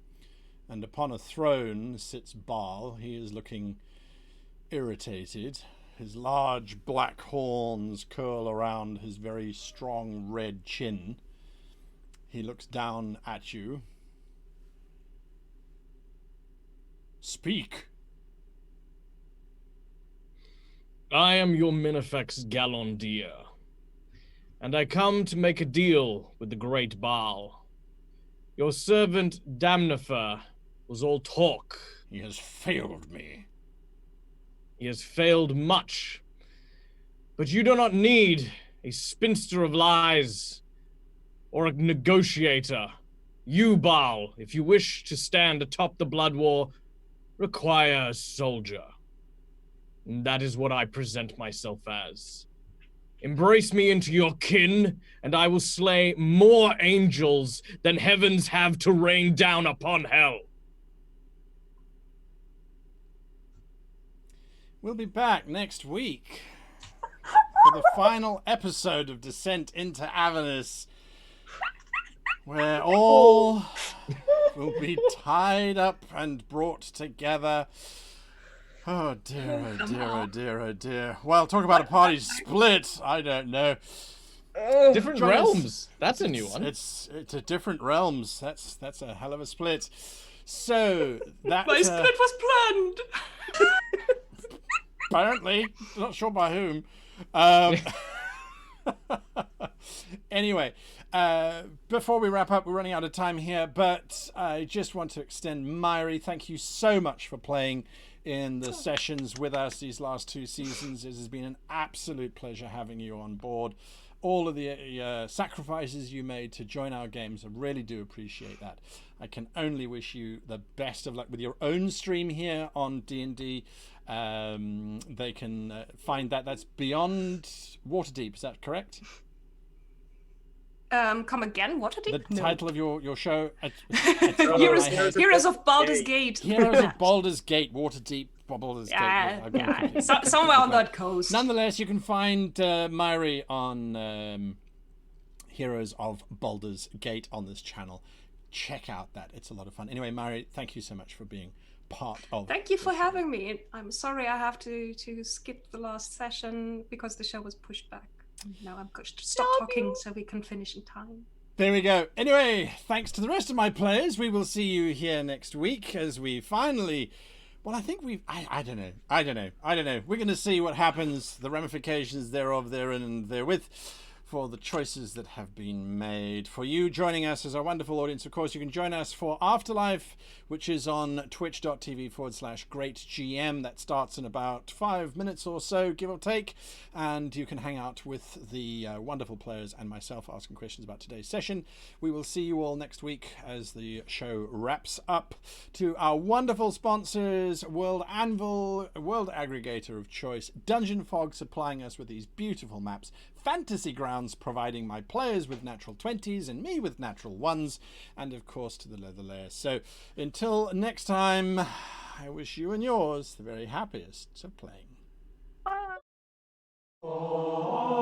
A: and upon a throne sits Baal. He is looking irritated. His large black horns curl around his very strong red chin. He looks down at you. Speak.
E: I am your Minifex Galondir, and I come to make a deal with the great Baal. Your servant Damnifer was all talk.
A: He has failed me.
E: He has failed much, but you do not need a spinster of lies or a negotiator. You, Baal, if you wish to stand atop the blood war, require a soldier. And that is what I present myself as. Embrace me into your kin, and I will slay more angels than heavens have to rain down upon hell.
A: We'll be back next week for the final episode of Descent into Avernus, where all will be tied up and brought together. Oh dear, oh dear, oh dear, oh dear. Well, talk about a party split. I don't know.
E: Different realms. That's a new one.
A: It's a different realms. That's a hell of a split. So that
F: My split was planned.
A: apparently, not sure by whom. Anyway, before we wrap up, we're running out of time here, but I just want to extend Mhaire, thank you so much for playing in the sessions with us these last 2 seasons. It has been an absolute pleasure having you on board. All of the sacrifices you made to join our games, I really do appreciate that. I can only wish you the best of luck with your own stream here on D&D. They can find that's Beyond Waterdeep, is that correct?
F: Come again? Waterdeep?
A: The title of your show?
F: Heroes of Baldur's Gate.
A: Heroes of Baldur's Gate, Waterdeep, Baldur's Gate.
F: Somewhere on that coast.
A: Nonetheless, you can find Mhaire on Heroes of Baldur's Gate on this channel. Check out that. It's a lot of fun. Anyway, Mhaire, thank you so much for being part of
F: Thank you for having me. I'm sorry I have to skip the last session because the show was pushed back. Now I'm going to stop talking so we can finish in time.
A: There we go. Anyway, thanks to the rest of my players. We will see you here next week as we finally... Well, I think we've... I don't know. We're going to see what happens, the ramifications thereof, therein and therewith, for the choices that have been made. For you joining us as our wonderful audience, of course, you can join us for Afterlife, which is on twitch.tv/greatgm. That starts in about 5 minutes or so, give or take. And you can hang out with the wonderful players and myself asking questions about today's session. We will see you all next week as the show wraps up. To our wonderful sponsors, WorldAnvil, world aggregator of choice, Dungeon Fog supplying us with these beautiful maps, Fantasy Grounds providing my players with natural 20s and me with natural 1s, and of course to the Leather Lair. So until next time, I wish you and yours the very happiest of playing.
F: Bye.